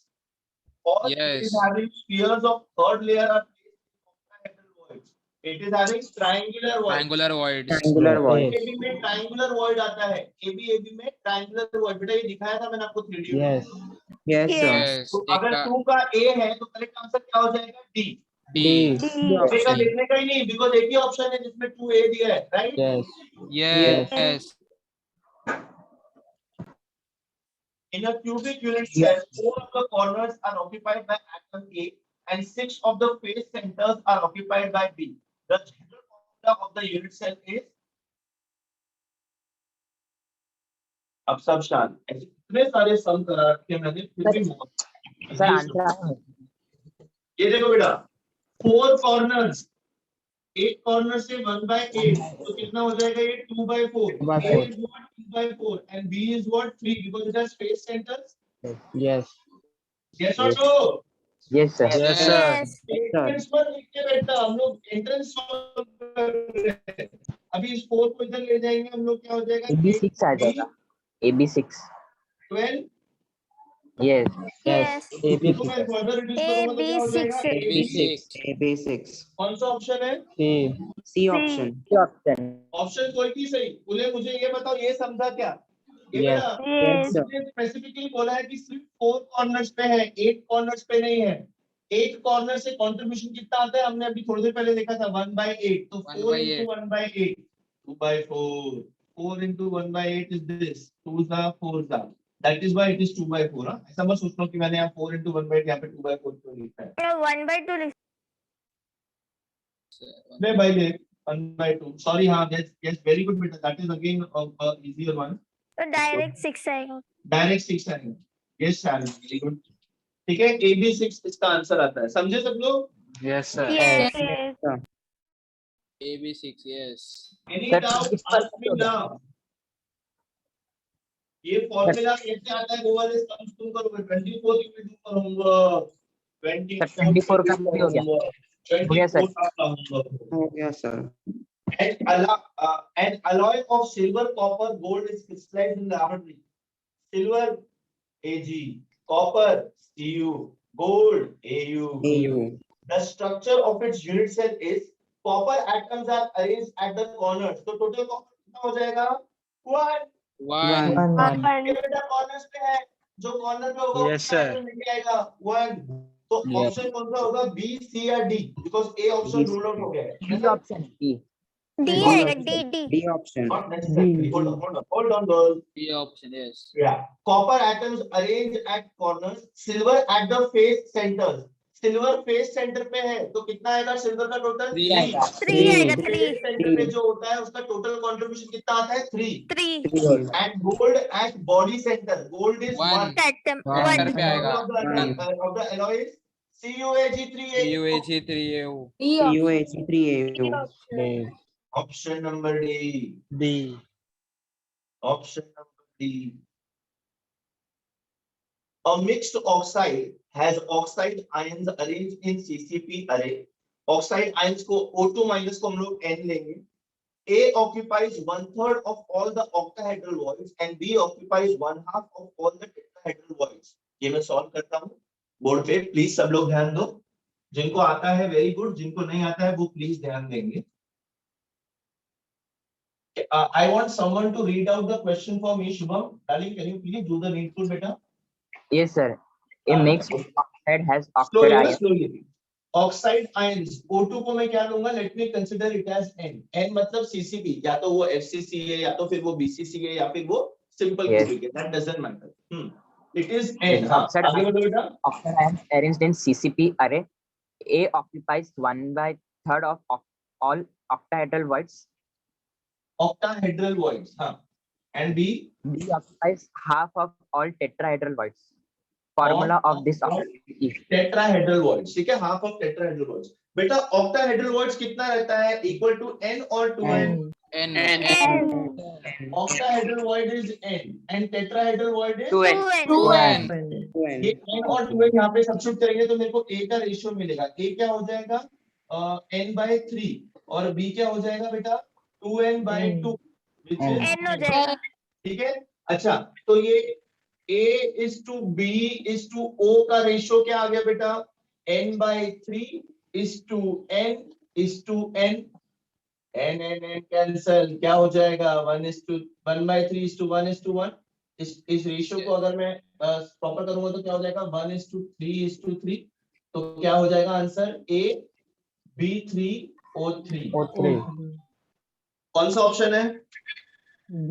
Speaker 3: or it is
Speaker 1: Yes.
Speaker 3: having spheres of third layer are placed in octahedral voids. It is having triangular voids.
Speaker 1: Triangular voids.
Speaker 7: Triangular voids.
Speaker 3: ABAB में triangular void आता है. ABAB में triangular void. बेटा ये दिखाया था मैंने आपको 3D में.
Speaker 4: Yes.
Speaker 7: Yes, sir.
Speaker 1: Yes.
Speaker 3: तो
Speaker 1: एक
Speaker 3: अगर
Speaker 1: का
Speaker 3: 2 का A है तो करेक्ट आंसर क्या हो जाएगा? D.
Speaker 1: D.
Speaker 4: D.
Speaker 3: A का लिखने का ही नहीं, बिकॉज एक ही ऑप्शन है जिसमें 2A दिया है, right?
Speaker 4: Yes.
Speaker 1: Yes.
Speaker 3: In a cubic unit cell, 4 of the corners are occupied by atom A and 6 of the face centers are occupied by B. The general formula of the unit cell is. अब सब शांत. ऐसे इतने सारे सम करा रखे मैंने, फिर भी
Speaker 5: सर आंसर
Speaker 3: ये देखो बेटा, 4 corners, एक कॉर्नर से 1/8, तो कितना हो जाएगा? ये 2/4.
Speaker 4: 2/4.
Speaker 3: A is what? 2/4 and B is what? 3, because it has face centers.
Speaker 4: Yes.
Speaker 3: Yes or no?
Speaker 5: yes sir
Speaker 4: Yes, sir.
Speaker 2: Yes.
Speaker 3: Entrance पर लिख के बैठा, हम लोग एंट्रेंस अभी इस 4 को इधर ले जाएंगे हम लोग, क्या हो जाएगा?
Speaker 5: AB6 आ जाएगा AB6
Speaker 3: 12.
Speaker 5: yes
Speaker 4: Yes.
Speaker 2: Yes.
Speaker 3: तो मैं
Speaker 4: AB6.
Speaker 3: further reduce करूंगा तो क्या हो जाएगा?
Speaker 1: AB6.
Speaker 7: AB6.
Speaker 3: कौन सा ऑप्शन है?
Speaker 4: C.
Speaker 7: C option.
Speaker 5: option
Speaker 3: option कोई भी सही. बोले मुझे ये बताओ, ये समझा क्या? ये
Speaker 4: Yes.
Speaker 3: बेटा
Speaker 2: Yes.
Speaker 3: स्पेसिफिकली बोला है कि सिर्फ 4 कॉर्नर्स पे है, 8 कॉर्नर्स पे नहीं है. 8 कॉर्नर से कंट्रीब्यूशन कितना आता है? हमने अभी थोड़ी देर पहले देखा था 1/8. तो 4 into 1/8, 2/4. 4 into 1/8 is this. 2s are 4s are. That is why it is 2/4. हाँ, ऐसा मत सोचना कि मैंने यहाँ 4 into 1/8 यहाँ पे 2/4 क्यों लिखा है.
Speaker 2: 1/2 लिख.
Speaker 3: नहीं भाई देख, 1/2. Sorry, हाँ, yes, very good बेटा. That is again a easier one.
Speaker 2: तो डायरेक्ट 6 आएगा.
Speaker 3: डायरेक्ट 6 आएगा. Yes, Sharon, very good. ठीक है, AB6 इसका आंसर आता है. समझे सब लोग?
Speaker 4: Yes, sir.
Speaker 2: Yes. Yes.
Speaker 1: AB6. Yes.
Speaker 3: Any
Speaker 5: Sir,
Speaker 3: doubt?
Speaker 5: इस पर
Speaker 3: Ask me now. ये फॉर्मूला कैसे आता है? वो वाले सम्स तुम करोगे. 24 you will do for homework.
Speaker 5: 24 का भी हो गया. हो गया, sir.
Speaker 3: 24 आपका homework.
Speaker 7: Oh, yes, sir.
Speaker 3: An alloy of silver, copper, gold is crystallized in the laboratory. Silver Ag, copper Cu, gold Au.
Speaker 7: AU.
Speaker 3: The structure of its unit cell is copper atoms are arranged at the corners. तो total copper कितना हो जाएगा? 1.
Speaker 1: 1.
Speaker 2: One.
Speaker 3: ये बेटा corners पे है, जो corner पे होगा
Speaker 4: Yes, sir.
Speaker 3: मिल जाएगा 1. तो
Speaker 4: Yes.
Speaker 3: ऑप्शन कौन सा होगा? B, C या D? Because A option rule out हो गया है.
Speaker 5: D option D
Speaker 2: D आएगा. D. D.
Speaker 7: D option.
Speaker 3: Not necessarily. Hold on, girls.
Speaker 1: B option. Yes.
Speaker 3: Yeah. Copper atoms arranged at corners, silver at the face centers. Silver face center पे है, तो कितना आएगा silver का total?
Speaker 1: 3.
Speaker 2: 3 आएगा. 3.
Speaker 3: Face centre पे जो होता है उसका टोटल कंट्रीब्यूशन कितना आता है? 3.
Speaker 2: 3.
Speaker 3: And gold at body center, gold is 1.
Speaker 1: 1.
Speaker 2: Atom.
Speaker 4: One.
Speaker 2: 1.
Speaker 1: पे आएगा.
Speaker 3: Of the alloy is CuAg3A.
Speaker 1: UAG3AO.
Speaker 7: UAG3AU.
Speaker 4: D.
Speaker 3: Option number D.
Speaker 4: D.
Speaker 3: Option number D. A mixed oxide has oxide ions arranged in CCP array. Oxide ions को O2 minus को हम लोग N लेंगे. A occupies 1/3 of all the octahedral voids and B occupies 1/2 of all the tetrahedral voids. ये मैं solve करता हूँ board पे. प्लीज सब लोग ध्यान दो. जिनको आता है वेरी गुड, जिनको नहीं आता है वो प्लीज ध्यान देंगे. I want someone to read out the question for me. Shubham, darling, can you please do the needful, beta?
Speaker 5: yes sir a mixed oxide has oxide
Speaker 3: Slowly,
Speaker 5: ion.
Speaker 3: slowly. Oxide ions O2 को मैं क्या लूंगा? Let me consider it as N. N मतलब CCB, या तो वो FCC है, या तो फिर वो BCC है, या फिर वो simple
Speaker 5: Yes.
Speaker 3: cubic है. That doesn't matter. It is N.
Speaker 5: Yes,
Speaker 3: हाँ,
Speaker 5: oxide
Speaker 3: आगे बढ़ो बेटा.
Speaker 5: Oxide ions arranged in CCP array. A occupies 1/3 of all octahedral voids.
Speaker 3: Octahedral voids. हाँ. And B.
Speaker 5: B occupies half of all tetrahedral voids. Formula of this is
Speaker 3: tetrahedral voids. ठीक है, half of tetrahedral voids. बेटा octahedral voids कितना रहता है? Equal to n और 2n.
Speaker 1: N.
Speaker 3: Octahedral void is n and tetrahedral void is
Speaker 6: 2n.
Speaker 1: 2n.
Speaker 3: ये n और 2n यहाँ पे सब्स्टिट्यूट करेंगे तो मेरे को a का रेशियो मिलेगा. a क्या हो जाएगा? n/3 और b क्या हो जाएगा बेटा? 2n/2 which is
Speaker 2: N हो जाएगा.
Speaker 3: ठीक है. अच्छा, तो ये A is to B is to O का रेशियो क्या आ गया बेटा? n/3 is to n is to n. n cancel, क्या हो जाएगा? 1/3 is to 1 is to 1. इस रेशियो को अगर मैं प्रॉपर करूंगा तो क्या हो जाएगा? 1:3 is to 3. तो क्या हो जाएगा आंसर? A B3O3.
Speaker 4: O3.
Speaker 3: कौन सा ऑप्शन है?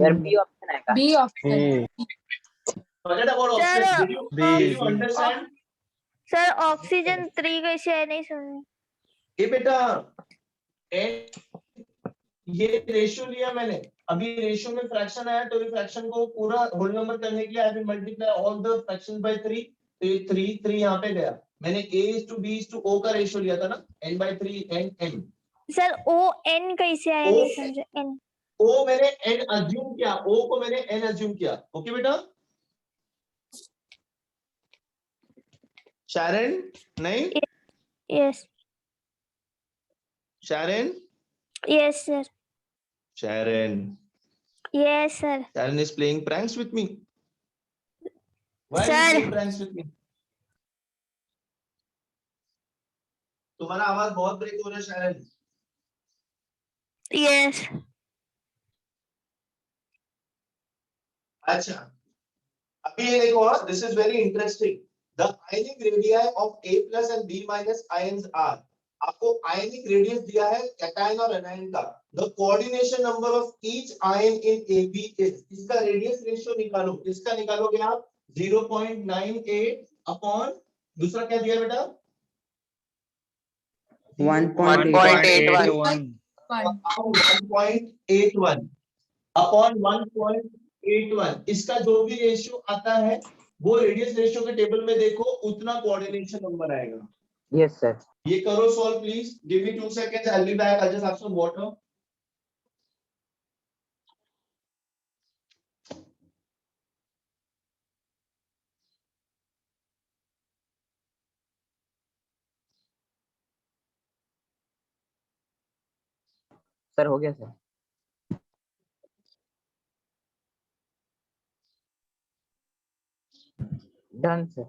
Speaker 5: where B option आएगा.
Speaker 9: B option.
Speaker 3: Forget about option. Did you understand?
Speaker 2: Sir oxygen 3 कैसे है? नहीं सुनी.
Speaker 3: ये बेटा ये रेशियो लिया मैंने. अभी रेशियो में फ्रैक्शन आया तो फ्रैक्शन को पूरा होल नंबर करने के लिए I will multiply all the fractions by 3. तो ये 3 यहाँ पे गया. मैंने A is to B is to O का रेशियो लिया था ना, n/3 n m.
Speaker 2: Sir O N कैसे आया? नहीं समझे. N.
Speaker 3: O मैंने n अज्यूम किया. O को मैंने n अज्यूम किया. ओके बेटा. Sharon, नहीं?
Speaker 2: Yes.
Speaker 3: Sharon?
Speaker 2: Yes sir.
Speaker 3: Sharon.
Speaker 2: Yes sir.
Speaker 3: Sharon is playing pranks with me. Why are
Speaker 2: Sir.
Speaker 3: you playing pranks with me? तुम्हारा आवाज बहुत ब्रेक हो रहा है Sharon.
Speaker 2: Yes.
Speaker 3: अच्छा, अभी ये देखो, this is very interesting. The ionic radii of A plus and B minus ions are. आपको ionic radius दिया है cation और anion का. The coordination number of each ion in AB is. इसका radius ratio निकालो. इसका निकालोगे आप 0.98 upon दूसरा क्या दिया बेटा?
Speaker 4: 1.81.
Speaker 3: 1.81 upon 1.81. इसका जो भी रेशियो आता है वो रेडियस रेशियो के टेबल में देखो, उतना कोऑर्डिनेशन नंबर आएगा.
Speaker 5: Yes sir.
Speaker 3: ये करो solve please. Give me 2 seconds. I'll be back. I'll just have some water.
Speaker 5: Sir हो गया सर. Done sir.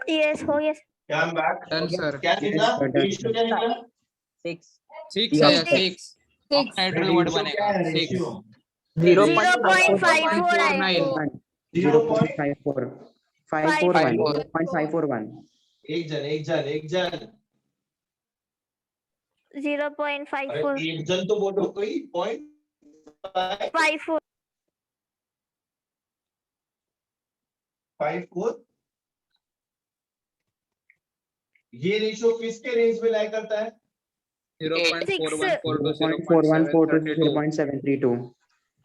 Speaker 2: Yes हो गया.
Speaker 3: Yeah, I'm back.
Speaker 1: Done sir.
Speaker 3: क्या निकला? रेशियो क्या निकला?
Speaker 5: 6.
Speaker 1: 6 है. 6. ऑक्टाहेड्रल वर्ड बनेगा. 6.
Speaker 2: 0.54 आएगा.
Speaker 7: 0.54. 541.
Speaker 3: एक जन
Speaker 2: 0.54.
Speaker 3: एक जन तो बोलो कोई.
Speaker 2: 54.
Speaker 3: 0.54. ये रेशियो किसके रेंज में लाई करता है?
Speaker 1: 0.414 to
Speaker 7: 0.414 to 0.732.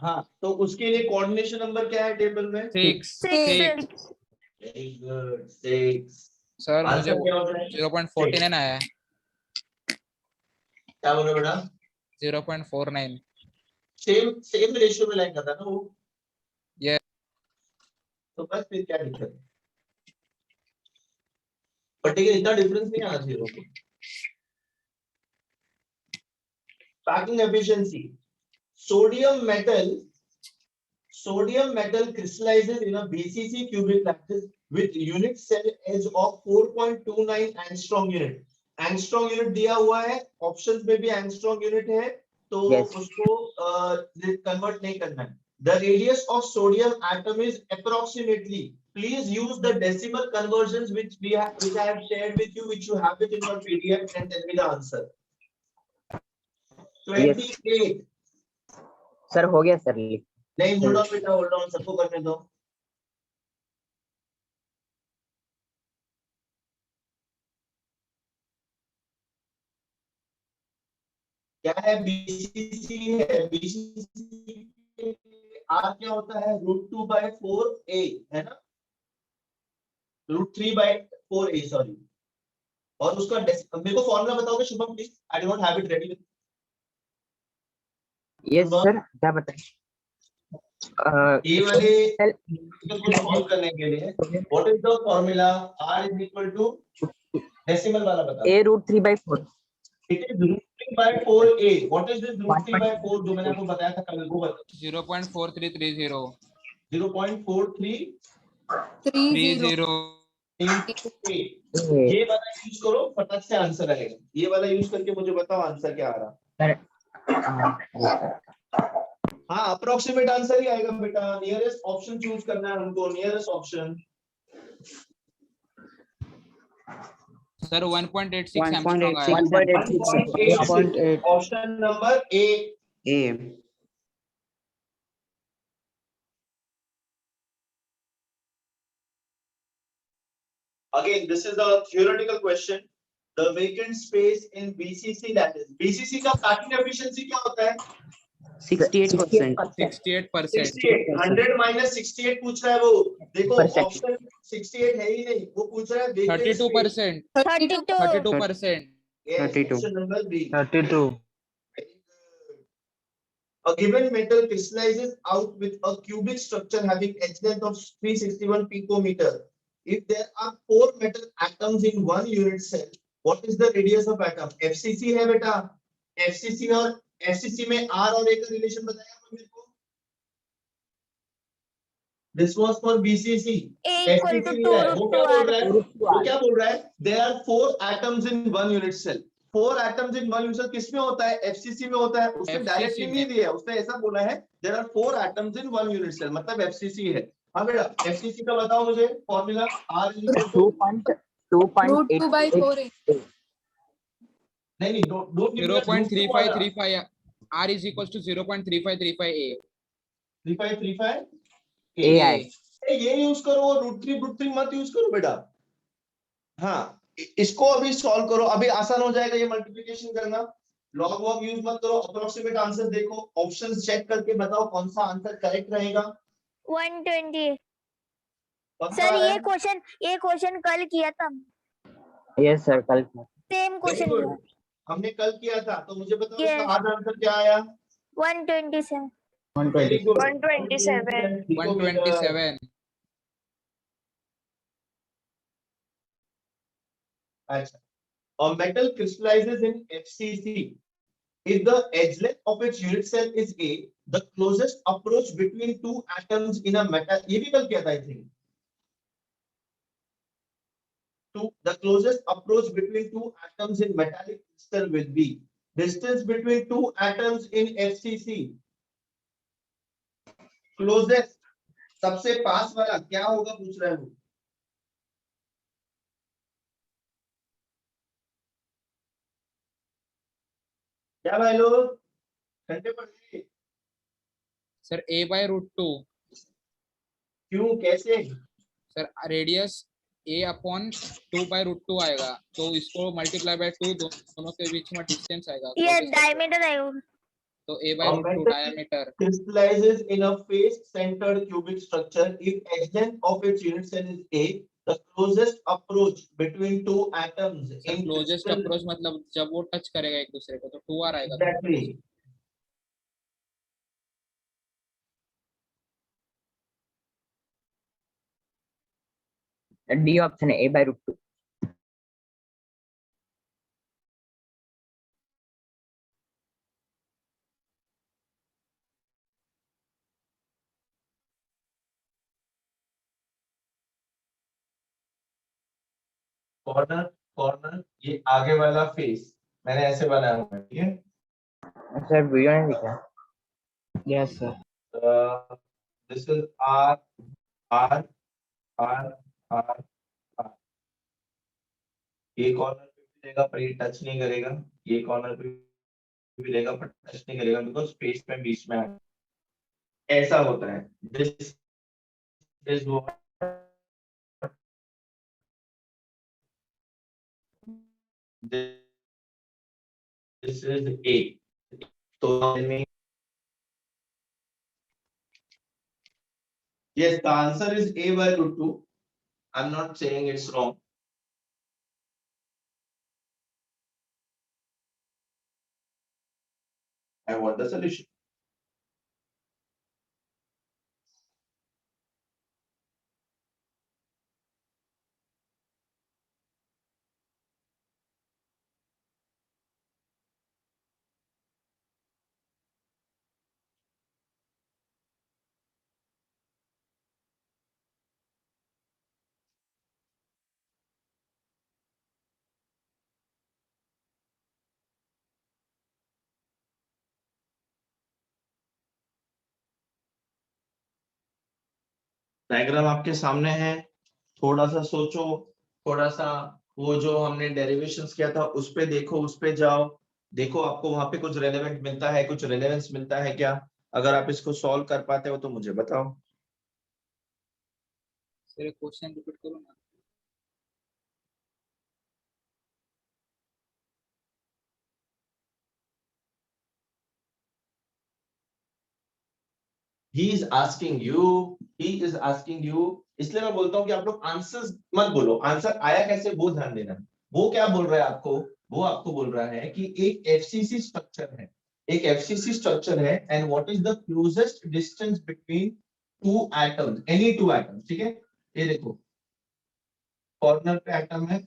Speaker 3: हाँ, तो उसके लिए कोऑर्डिनेशन नंबर क्या है टेबल में?
Speaker 1: 6.
Speaker 2: 6.
Speaker 3: Very good. 6.
Speaker 1: सर मुझे
Speaker 3: आंसर क्या हो जाएगा?
Speaker 1: 0.49 आया है।
Speaker 3: क्या बोल रहे हो बेटा?
Speaker 1: 0.49।
Speaker 3: सेम रेशियो में लाइन था ना वो।
Speaker 1: Yes.
Speaker 3: तो बस फिर क्या दिक्कत है? बट ठीक है, इतना डिफरेंस नहीं आना चाहिए लोगों को। Packing efficiency, sodium metal crystallizes in a BCC cubic lattice with unit cell edge of 4.29 angstrom unit. angstrom unit दिया हुआ है, ऑप्शंस में भी angstrom unit है, तो
Speaker 5: Yes.
Speaker 3: उसको कन्वर्ट नहीं करना है। The radius of sodium atom is approximately. Please use the decimal conversions which I have shared with you, which you have it in your PDF, and tell me the answer. 28.
Speaker 5: Sir हो गया sir.
Speaker 3: नहीं, hold on बेटा, hold on, सबको करने दो। क्या है? BCC है। बीसीसी आर क्या होता है? √2/4a है ना, √3/4a, सॉरी। और उसका मेरे को फॉर्मूला बताओगे Shubham please? I do not have it ready.
Speaker 5: Yes sir, क्या बताएं?
Speaker 3: ये वाले को सॉल्व करने के लिए what is the formula? r is equal to decimal वाला बताओ।
Speaker 5: a √3/4।
Speaker 3: It is √3/4a। What is this √3/4 जो मैंने आपको बताया था कल? वो बताओ।
Speaker 1: 0.4330।
Speaker 3: 0.4330
Speaker 5: ए,
Speaker 3: ये वाला यूज करो, फटाक से आंसर आएगा। ये वाला यूज करके मुझे बताओ आंसर क्या आ रहा। हाँ, अप्रोक्सीमेट आंसर ही आएगा बेटा। नियरेस्ट ऑप्शन चूज करना है हमको, नियरेस्ट ऑप्शन।
Speaker 1: सर 1.86 एंगस्ट्रॉम आया।
Speaker 7: 1.86
Speaker 3: option number A.
Speaker 7: A.
Speaker 3: Again, this is a theoretical question. The vacant space in BCC lattice. BCC का packing efficiency क्या होता है?
Speaker 7: 68%.
Speaker 1: 68%।
Speaker 3: 68, 100 minus 68 पूछ रहा है वो। देखो
Speaker 5: Percent.
Speaker 3: ऑप्शन 68 है ही नहीं, वो पूछ रहा है vacant space।
Speaker 1: 32%।
Speaker 2: 32.
Speaker 1: 32%।
Speaker 3: Yes,
Speaker 7: 32.
Speaker 3: option number B.
Speaker 4: 32.
Speaker 3: A given metal crystallizes out with a cubic structure having edge length of 361 picometer. If there are 4 metal atoms in one unit cell, what is the radius of atom? FCC है बेटा। FCC और FCC में R और A का relation बताया मेरे को। This was for BCC.
Speaker 2: A equal to 2
Speaker 3: है, वो क्या बोल रहा है? वो
Speaker 2: √2r.
Speaker 3: क्या बोल रहा है? There are 4 atoms in one unit cell. 4 atoms in one unit cell किसमें होता है? FCC में होता है। उसने
Speaker 1: FCC
Speaker 3: डायरेक्टली नहीं
Speaker 1: में।
Speaker 3: दिया, उसने ऐसा बोला है there are 4 atoms in one unit cell, मतलब FCC है। हाँ बेटा, FCC का बताओ मुझे formula. R is equal to
Speaker 5: 2.8.
Speaker 3: नहीं, don't give me that √2 वाला।
Speaker 1: 0.3535। R is equals to 0.3535 A।
Speaker 3: 3535
Speaker 5: A आए।
Speaker 3: ये यूज करो, √3 मत यूज करो बेटा। हाँ, इसको अभी सॉल्व करो, अभी आसान हो जाएगा ये मल्टीप्लिकेशन करना। लॉग वॉग यूज मत करो, अप्रोक्सीमेट आंसर देखो, ऑप्शंस चेक करके बताओ कौन सा आंसर करेक्ट रहेगा।
Speaker 2: 120.
Speaker 3: कौन सा
Speaker 2: सर
Speaker 3: है?
Speaker 2: ये क्वेश्चन कल किया था।
Speaker 5: यस सर, कल
Speaker 2: सेम
Speaker 3: Very
Speaker 2: क्वेश्चन
Speaker 3: good.
Speaker 2: किया।
Speaker 3: हमने कल किया था, तो मुझे बताओ
Speaker 2: Yes.
Speaker 3: इसका आज आंसर क्या आया?
Speaker 2: 127.
Speaker 3: 120 good.
Speaker 2: 127.
Speaker 1: 127।
Speaker 3: अच्छा, a metal crystallizes in FCC. If the edge length of its unit cell is A, the closest approach between two atoms in a metal, ये भी कल किया था I think. The closest approach between two atoms in metallic crystal will be distance between two atoms in FCC. Closest, सबसे पास वाला क्या होगा पूछ रहा है वो। क्या भाई लोग घंटे पड़ गए?
Speaker 1: Sir A/√2।
Speaker 3: क्यों, कैसे?
Speaker 1: सर रेडियस A/2/√2 आएगा, तो इसको मल्टीप्लाई बाय 2 दोनों के बीच में डिस्टेंस आएगा।
Speaker 2: ये डायमीटर है।
Speaker 1: तो A/√2 diameter.
Speaker 3: Crystallizes in a face-centered cubic structure if edge length of its unit cell is A. the closest approach between two atoms in
Speaker 1: closest
Speaker 3: crystal.
Speaker 1: Approach मतलब जब वो टच करेगा एक दूसरे को तो 2r आएगा।
Speaker 3: Exactly.
Speaker 5: डी ऑप्शन है a/√2।
Speaker 3: कॉर्नर कॉर्नर ये आगे वाला फेस मैंने ऐसे बनाया हुआ है, ठीक है।
Speaker 5: सर वीडियो नहीं दिखा।
Speaker 4: Yes, sir.
Speaker 3: This is R R R R R. ये कॉर्नर पे भी रहेगा पर ये टच नहीं करेगा, ये कॉर्नर पे भी रहेगा पर टच नहीं करेगा बिकॉज स्पेस में बीच में है। ऐसा होता है। This is this is A. So tell me. Yes, the answer is a/√2. I'm not saying it's wrong. I want the solution. Diagram आपके सामने है, थोड़ा सा सोचो, थोड़ा सा वो जो हमने डेरिवेशंस किया था उस पे देखो, उस पे जाओ, देखो आपको वहां पे कुछ रेलेवेंट मिलता है, कुछ रेलेवेंस मिलता है क्या। अगर आप इसको सॉल्व कर पाते हो तो मुझे बताओ।
Speaker 1: सर क्वेश्चन रिपीट करो ना।
Speaker 3: He is asking you, he is asking you, इसलिए मैं बोलता हूँ कि आप लोग आंसर्स मत बोलो, आंसर आया कैसे वो ध्यान देना। वो क्या बोल रहा है आपको, वो आपको बोल रहा है कि एक एफसीसी स्ट्रक्चर है, एक एफसीसी स्ट्रक्चर है and what is the closest distance between two atoms, any two atoms, ठीक है। ये देखो कॉर्नर पे एटम है,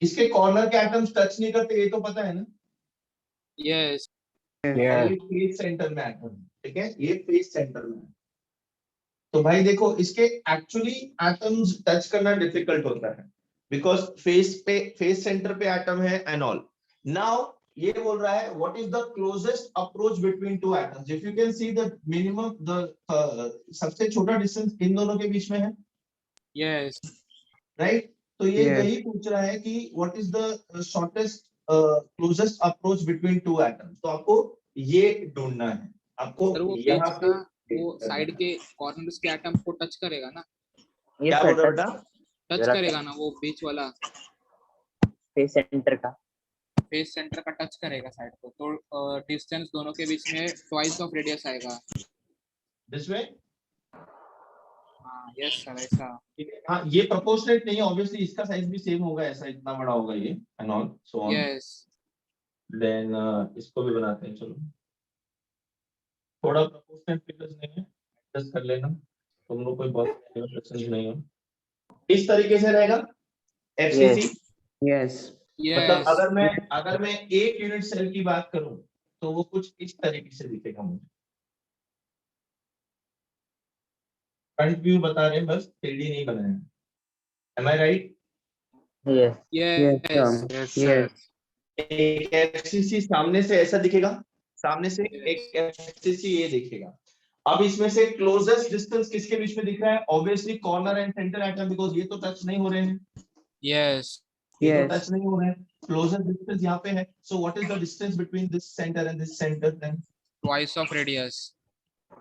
Speaker 3: इसके कॉर्नर के एटम्स टच नहीं करते, ये तो पता है ना।
Speaker 1: Yes
Speaker 4: Yeah.
Speaker 3: ये फेस सेंटर में एटम है, ठीक है, ये फेस सेंटर में है। तो भाई देखो इसके एक्चुअली एटम्स टच करना डिफिकल्ट होता है बिकॉज फेस सेंटर पे एटम है एंड ऑल। नाउ ये बोल रहा है what is the closest approach between two atoms. If you can see the minimum the सबसे छोटा डिस्टेंस इन दोनों के बीच में है,
Speaker 1: यस
Speaker 3: राइट। तो ये
Speaker 7: Yes.
Speaker 3: यही पूछ रहा है कि what is the shortest closest approach between two atoms. तो आपको ये ढूंढना है, आपको
Speaker 1: सर वो
Speaker 3: यहाँ
Speaker 1: बीच
Speaker 3: पे
Speaker 1: का वो साइड के कॉर्नर्स के एटम्स को टच करेगा ना,
Speaker 5: ये
Speaker 3: क्या
Speaker 5: सर
Speaker 3: बोल रहा बेटा।
Speaker 1: टच
Speaker 5: जरा
Speaker 1: करेगा ना वो बीच वाला
Speaker 5: फेस सेंटर का।
Speaker 1: फेस सेंटर का टच करेगा साइड को, तो डिस्टेंस दोनों के बीच में ट्वाइस ऑफ रेडियस आएगा।
Speaker 3: This way.
Speaker 1: हाँ यस सर ऐसा।
Speaker 3: हाँ ये प्रोपोर्शनेट नहीं है ऑब्वियसली, इसका साइज भी सेम होगा, ऐसा इतना बड़ा होगा ये and all so on.
Speaker 1: Yes
Speaker 3: then इसको भी बनाते हैं, चलो थोड़ा प्रोपोर्शनेट फिगर्स नहीं है, एडजस्ट कर लेना, तुम लोग कोई बहुत क्वेश्चन नहीं हो। इस तरीके से रहेगा एफसीसी।
Speaker 7: Yes.
Speaker 3: मतलब
Speaker 1: यस
Speaker 3: अगर मैं एक यूनिट सेल की बात करूं तो वो कुछ इस तरीके से दिखेगा मुझे। फ्रंट व्यू बता रहे हैं बस, 3D नहीं बनाया। Am I right.
Speaker 5: Yes
Speaker 7: Yes,
Speaker 1: yes
Speaker 7: sir.
Speaker 1: Yes
Speaker 7: Yes.
Speaker 3: एक एफसीसी सामने से ऐसा दिखेगा, सामने से एक एफसीसी ये दिखेगा। अब इसमें से क्लोजेस्ट डिस्टेंस किसके बीच में दिख रहा है, obviously corner and centre atom, because ये तो टच नहीं हो रहे हैं,
Speaker 1: यस
Speaker 3: ये तो
Speaker 7: Yes.
Speaker 3: टच नहीं हो रहे हैं। क्लोजेस्ट डिस्टेंस यहाँ पे है, so what is the distance between this centre and this centre then.
Speaker 1: Twice of radius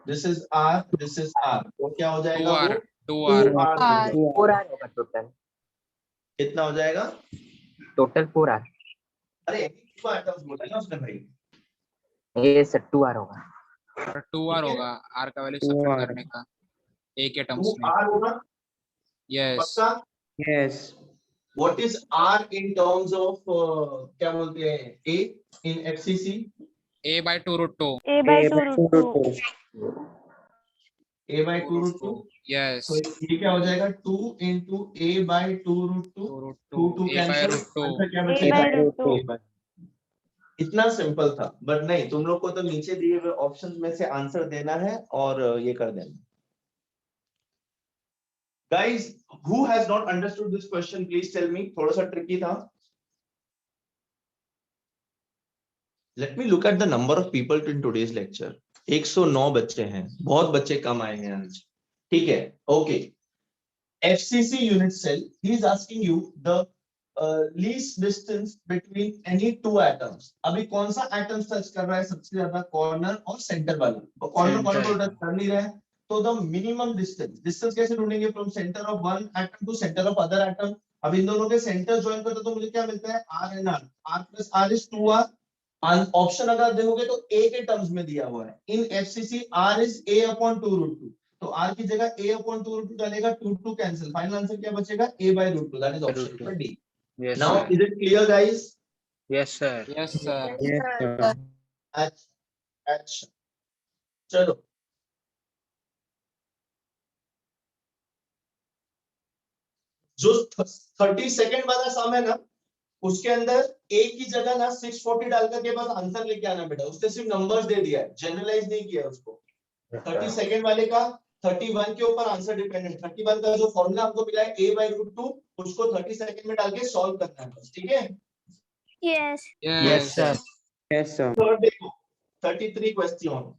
Speaker 3: this is R, this is R, तो क्या हो जाएगा वो
Speaker 1: 2r
Speaker 3: 2r
Speaker 5: 4r होगा टोटल।
Speaker 3: कितना हो जाएगा।
Speaker 5: Total 4r।
Speaker 3: अरे एक एटम्स बोला ना उसने भाई।
Speaker 5: ये सर 2r होगा।
Speaker 1: 2r होगा, r का वैल्यू
Speaker 7: 2r.
Speaker 1: सब्ट्रैक्ट करने का एक एटम्स में।
Speaker 3: 2r होगा
Speaker 1: यस
Speaker 3: पक्का।
Speaker 7: Yes.
Speaker 3: What is R in terms of क्या बोलते हैं A in FCC?
Speaker 1: A by 2 root 2.
Speaker 2: A by
Speaker 7: A
Speaker 2: 2
Speaker 7: by
Speaker 2: root
Speaker 7: 2
Speaker 2: 2.
Speaker 7: root 2.
Speaker 3: A by 2 root 2.
Speaker 1: Yes.
Speaker 3: तो ये क्या हो जाएगा 2 into A by 2 root 2.
Speaker 1: 2 root
Speaker 3: 2
Speaker 1: 2. A by
Speaker 3: cancel.
Speaker 1: root 2.
Speaker 3: Answer क्या
Speaker 2: A
Speaker 3: बचेगा?
Speaker 2: by root 2.
Speaker 3: A by- इतना simple था, but नहीं, तुम लोग को तो नीचे दिए हुए ऑप्शंस में से आंसर देना है और ये कर देना। Guys, who has not understood this question? Please tell me. थोड़ा सा ट्रिकी था। Let me look at the number of people in today's lecture. 109 बच्चे हैं, बहुत बच्चे कम आए हैं आज। ठीक है, okay. FCC unit cell, he is asking you the least distance between any two atoms. अभी कौन सा एटम टच कर रहा है सबसे ज्यादा? कॉर्नर और सेंटर वाला। और कॉर्नर को टच कर नहीं रहा है, तो द मिनिमम डिस्टेंस कैसे ढूंढेंगे? From centre of one atom to centre of other atom. अब इन दोनों के सेंटर ज्वाइन करते तो मुझे क्या मिलता है? R and R. R plus R is 2r। Option अगर देखोगे तो ए के टर्म्स में दिया हुआ है। In FCC r is a upon 2 root 2, तो r की जगह a अपॉन 2 रूट 2 डालेगा, 2 कैंसिल, फाइनल आंसर क्या बचेगा? a by root 2, that is option number D.
Speaker 8: Yes,
Speaker 3: now
Speaker 8: sir.
Speaker 3: Is it clear guys?
Speaker 8: Yes, sir.
Speaker 1: Yes, sir.
Speaker 7: Yes, sir.
Speaker 3: अच्छा, चलो जो 30 second वाला सम है ना, उसके अंदर a की जगह ना 640 डालकर के बस आंसर लेके आना बेटा। उसने सिर्फ नंबर्स दे दिया है, जनरलाइज नहीं किया उसको। 30 सेकंड वाले का 31 के ऊपर आंसर डिपेंडेंट। 31 का जो फॉर्मूला हमको मिला है a by root 2, उसको 30 सेकंड में डाल के सॉल्व करना है बस, ठीक है?
Speaker 2: Yes.
Speaker 1: Yes,
Speaker 8: sir.
Speaker 7: Yes, sir.
Speaker 3: Third देखो, 33 question.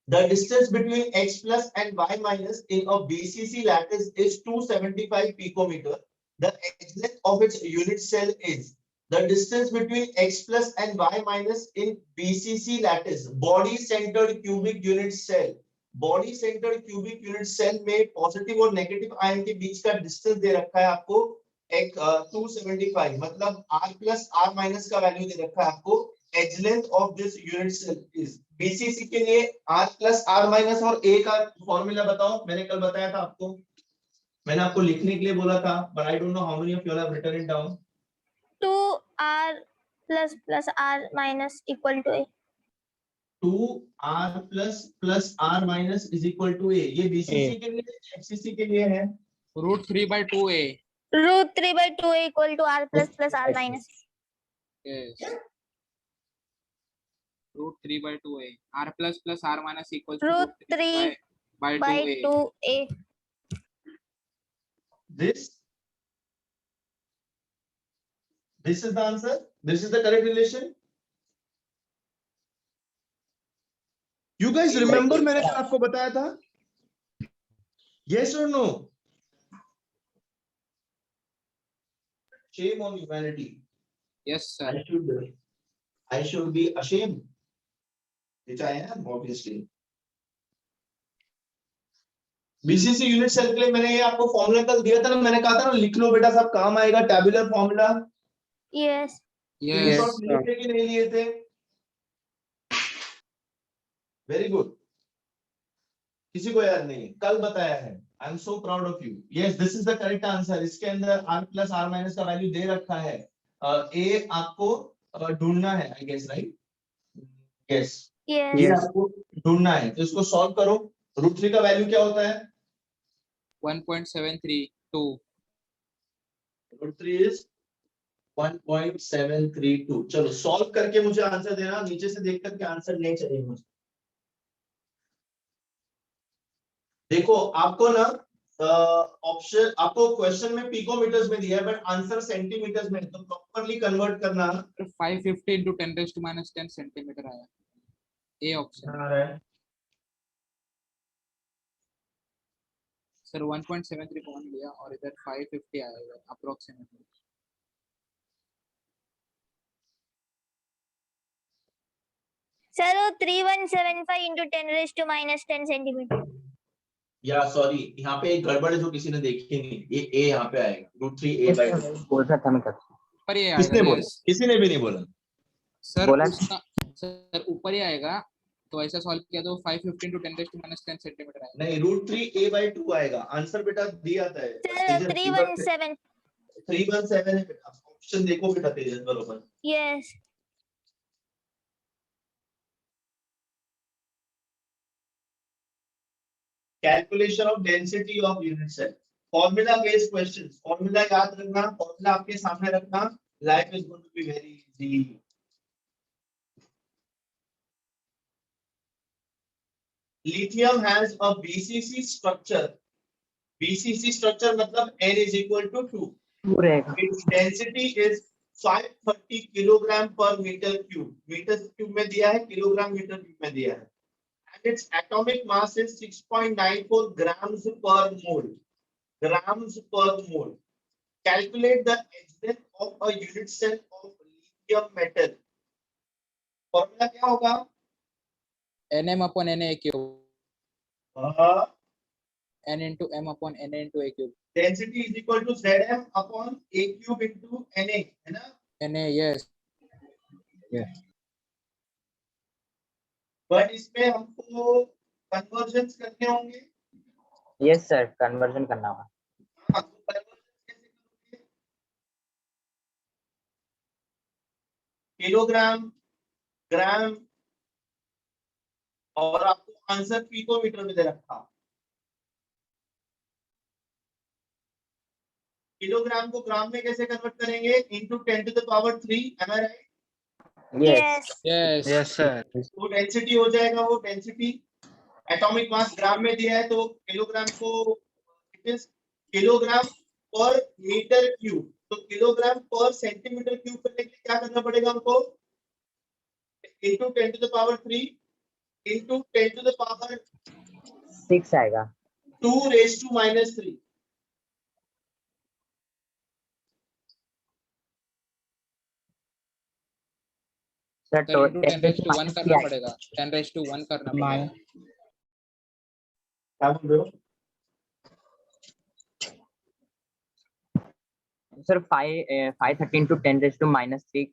Speaker 3: The distance between x plus and y minus in a BCC lattice is 275 picometer. The length of its unit cell is. The distance between x plus and y minus in BCC lattice, body centered cubic unit cell. Body centered cubic unit cell में positive और negative ion के बीच का distance दे रखा है आपको एक 275, मतलब r plus r minus का वैल्यू दे रखा है आपको। Edge length of this unit cell is. BCC के लिए r plus r minus और a का फॉर्मूला बताओ। मैंने कल बताया था आपको, मैंने आपको लिखने के लिए बोला था, but I don't know how many of you all have written it down.
Speaker 2: 2r plus r minus equal to a.
Speaker 3: 2r plus r minus is equal to a। ये बीसीसी के लिए, एफसीसी के लिए है
Speaker 1: root 3 by 2a.
Speaker 2: Root 3 by 2 equal to r plus r minus.
Speaker 1: Yes. Root 3 by 2a. R plus r minus equals to
Speaker 2: Root 3
Speaker 1: by
Speaker 2: by
Speaker 1: 2a.
Speaker 2: 2a.
Speaker 3: this is the answer, this is the correct relation. You guys remember मैंने कल आपको बताया था? Yes or no? Shame on humanity.
Speaker 1: Yes, sir.
Speaker 3: I should be ashamed, which I am obviously. BCC unit cell के लिए मैंने ये आपको फॉर्मूला कल दिया था ना, मैंने कहा था ना लिख लो बेटा, सब काम आएगा, tabular formula.
Speaker 2: Yes.
Speaker 1: Yes.
Speaker 3: Screenshot लिए थे कि नहीं लिए थे? Very good. किसी को याद नहीं है? कल बताया है। I am so proud of you. Yes, this is the correct answer. इसके अंदर r प्लस r माइनस का वैल्यू दे रखा है। ए आपको ढूंढना है, I guess, right? Yes,
Speaker 2: Yes.
Speaker 3: ये आपको ढूंढना है, तो इसको सॉल्व करो। रूट 3 का वैल्यू क्या होता है?
Speaker 1: 1.732.
Speaker 3: Root 3 is 1.732। चलो सॉल्व करके मुझे आंसर देना, नीचे से देख करके आंसर नहीं चाहिए मुझे। देखो आपको ना ऑप्शन, आपको क्वेश्चन में पिकोमीटर्स में दिया है, बट आंसर सेंटीमीटर्स में, तो प्रॉपर्ली कन्वर्ट करना।
Speaker 1: 550 into 10 raised to minus 10 centimeter आया। A option. सर 1.73 कौन लिया और इधर 550 आएगा approximately.
Speaker 2: Sir, 3175 into 10 raised to minus 10 centimeter.
Speaker 3: या सॉरी, यहाँ पे एक गड़बड़ है जो किसी ने देखी नहीं, ये a यहाँ पे आएगा, रूट 3 a by 2।
Speaker 5: बोल रहा था मैं कब
Speaker 1: ऊपर ही
Speaker 3: किसने
Speaker 1: आएगा।
Speaker 3: बोला? किसी ने भी नहीं बोला।
Speaker 1: सर
Speaker 5: बोला?
Speaker 1: उसका सर ऊपर ही आएगा। तो ऐसा सॉल्व किया तो 515 to 10 raised to minus 10 centimetre आएगा।
Speaker 3: नहीं, √3a/2 आएगा। आंसर बेटा दिया था
Speaker 2: Sir, 317.
Speaker 3: 317 है बेटा। ऑप्शन देखो बेटा तेजस बरोबर।
Speaker 2: Yes.
Speaker 3: Calculation of density of unit cell, formula based questions, formula याद रखना, फॉर्मूला आपके सामने रखना, life is going to be very easy. lithium has a BCC structure, BCC structure मतलब N is equal to 2, its density is 530 kilogram per metre cube, metre cube में दिया है, kilogram metre cube में दिया है, and its atomic mass is 6.94 grams per mole, grams per mole. Calculate the H of a unit cell of lithium metal. Formula क्या होगा?
Speaker 1: NM/NA cube,
Speaker 3: हाँ,
Speaker 1: N into M upon NA into A cube.
Speaker 3: density is equal to Zm upon A cube into Na, है ना?
Speaker 1: NA, yes.
Speaker 3: But इसमें हमको convergence करने होंगे।
Speaker 5: Yes sir, conversion करना होगा।
Speaker 3: हाँ, तो conversions कैसे करोगे? किलोग्राम, ग्राम, और आपको आंसर पिकोमीटर में दे रखा। किलोग्राम को ग्राम में कैसे कन्वर्ट करेंगे? into 10 to the power 3, am I right?
Speaker 5: Yes
Speaker 2: Yes.
Speaker 1: Yes.
Speaker 8: sir.
Speaker 3: तो डेंसिटी हो जाएगा, वो डेंसिटी एटॉमिक मास ग्राम में दिया है, तो किलोग्राम को it is kilogram per metre cube, तो किलोग्राम पर सेंटीमीटर क्यूब करने के लिए क्या करना पड़ेगा हमको? into 10 to the power 3 into 10 to the power
Speaker 5: 6 आएगा।
Speaker 3: 2 raised to minus 3।
Speaker 5: Sir
Speaker 1: Sir, into 10 raised to 1 करना पड़ेगा, 10 raised to 1 करना पड़ेगा।
Speaker 3: क्या बोल रहे हो?
Speaker 5: Sir 513 to 10 raised to minus 3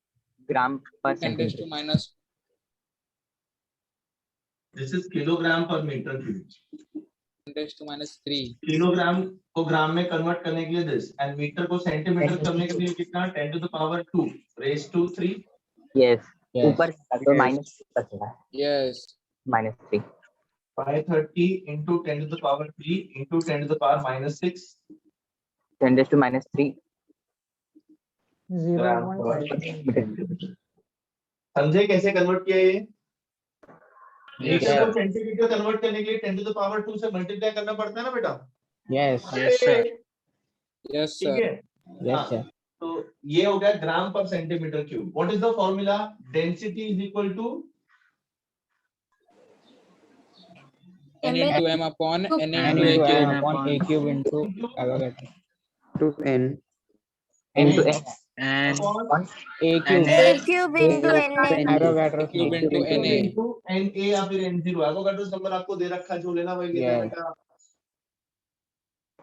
Speaker 5: gram per
Speaker 1: 10 raised to
Speaker 5: centimetre.
Speaker 1: minus
Speaker 3: this is kilogram per metre cube.
Speaker 1: 10 raised to minus 3.
Speaker 3: Kilogram को gram में कन्वर्ट करने के लिए दिस, एंड मीटर को सेंटीमीटर करने के लिए कितना? 10 to the power 2 raised to 3।
Speaker 5: Yes,
Speaker 1: Yes.
Speaker 5: ऊपर तो माइनस बचेगा,
Speaker 1: Yes.
Speaker 5: Minus 3।
Speaker 3: 530 into 10 to the power 3 into 10 to the power minus 6
Speaker 5: 10 raised to minus 3
Speaker 3: gram per centimetre. समझे कैसे कन्वर्ट किया ये? मीटर को सेंटीमीटर कन्वर्ट करने के लिए 10 to the power 2 से मल्टीप्लाई करना पड़ता है ना बेटा?
Speaker 8: Yes, sir.
Speaker 1: Yes,
Speaker 3: ठीक
Speaker 1: sir.
Speaker 3: है।
Speaker 8: Yes,
Speaker 3: हाँ,
Speaker 8: sir.
Speaker 3: तो ये हो गया gram per centimetre cube. What is the formula? Density is equal to
Speaker 1: N into M upon N
Speaker 8: N
Speaker 1: into A
Speaker 8: into
Speaker 1: cube.
Speaker 8: N upon A cube into Avogadro.
Speaker 7: to n
Speaker 5: into
Speaker 8: And
Speaker 3: upon
Speaker 8: A cube.
Speaker 2: A cube into NA.
Speaker 8: Avogadro
Speaker 1: Cube into NA.
Speaker 3: Into Na या फिर N0। Avogadro number आपको दे रखा है, जो लेना वही लेना
Speaker 8: Yes.
Speaker 3: बेटा।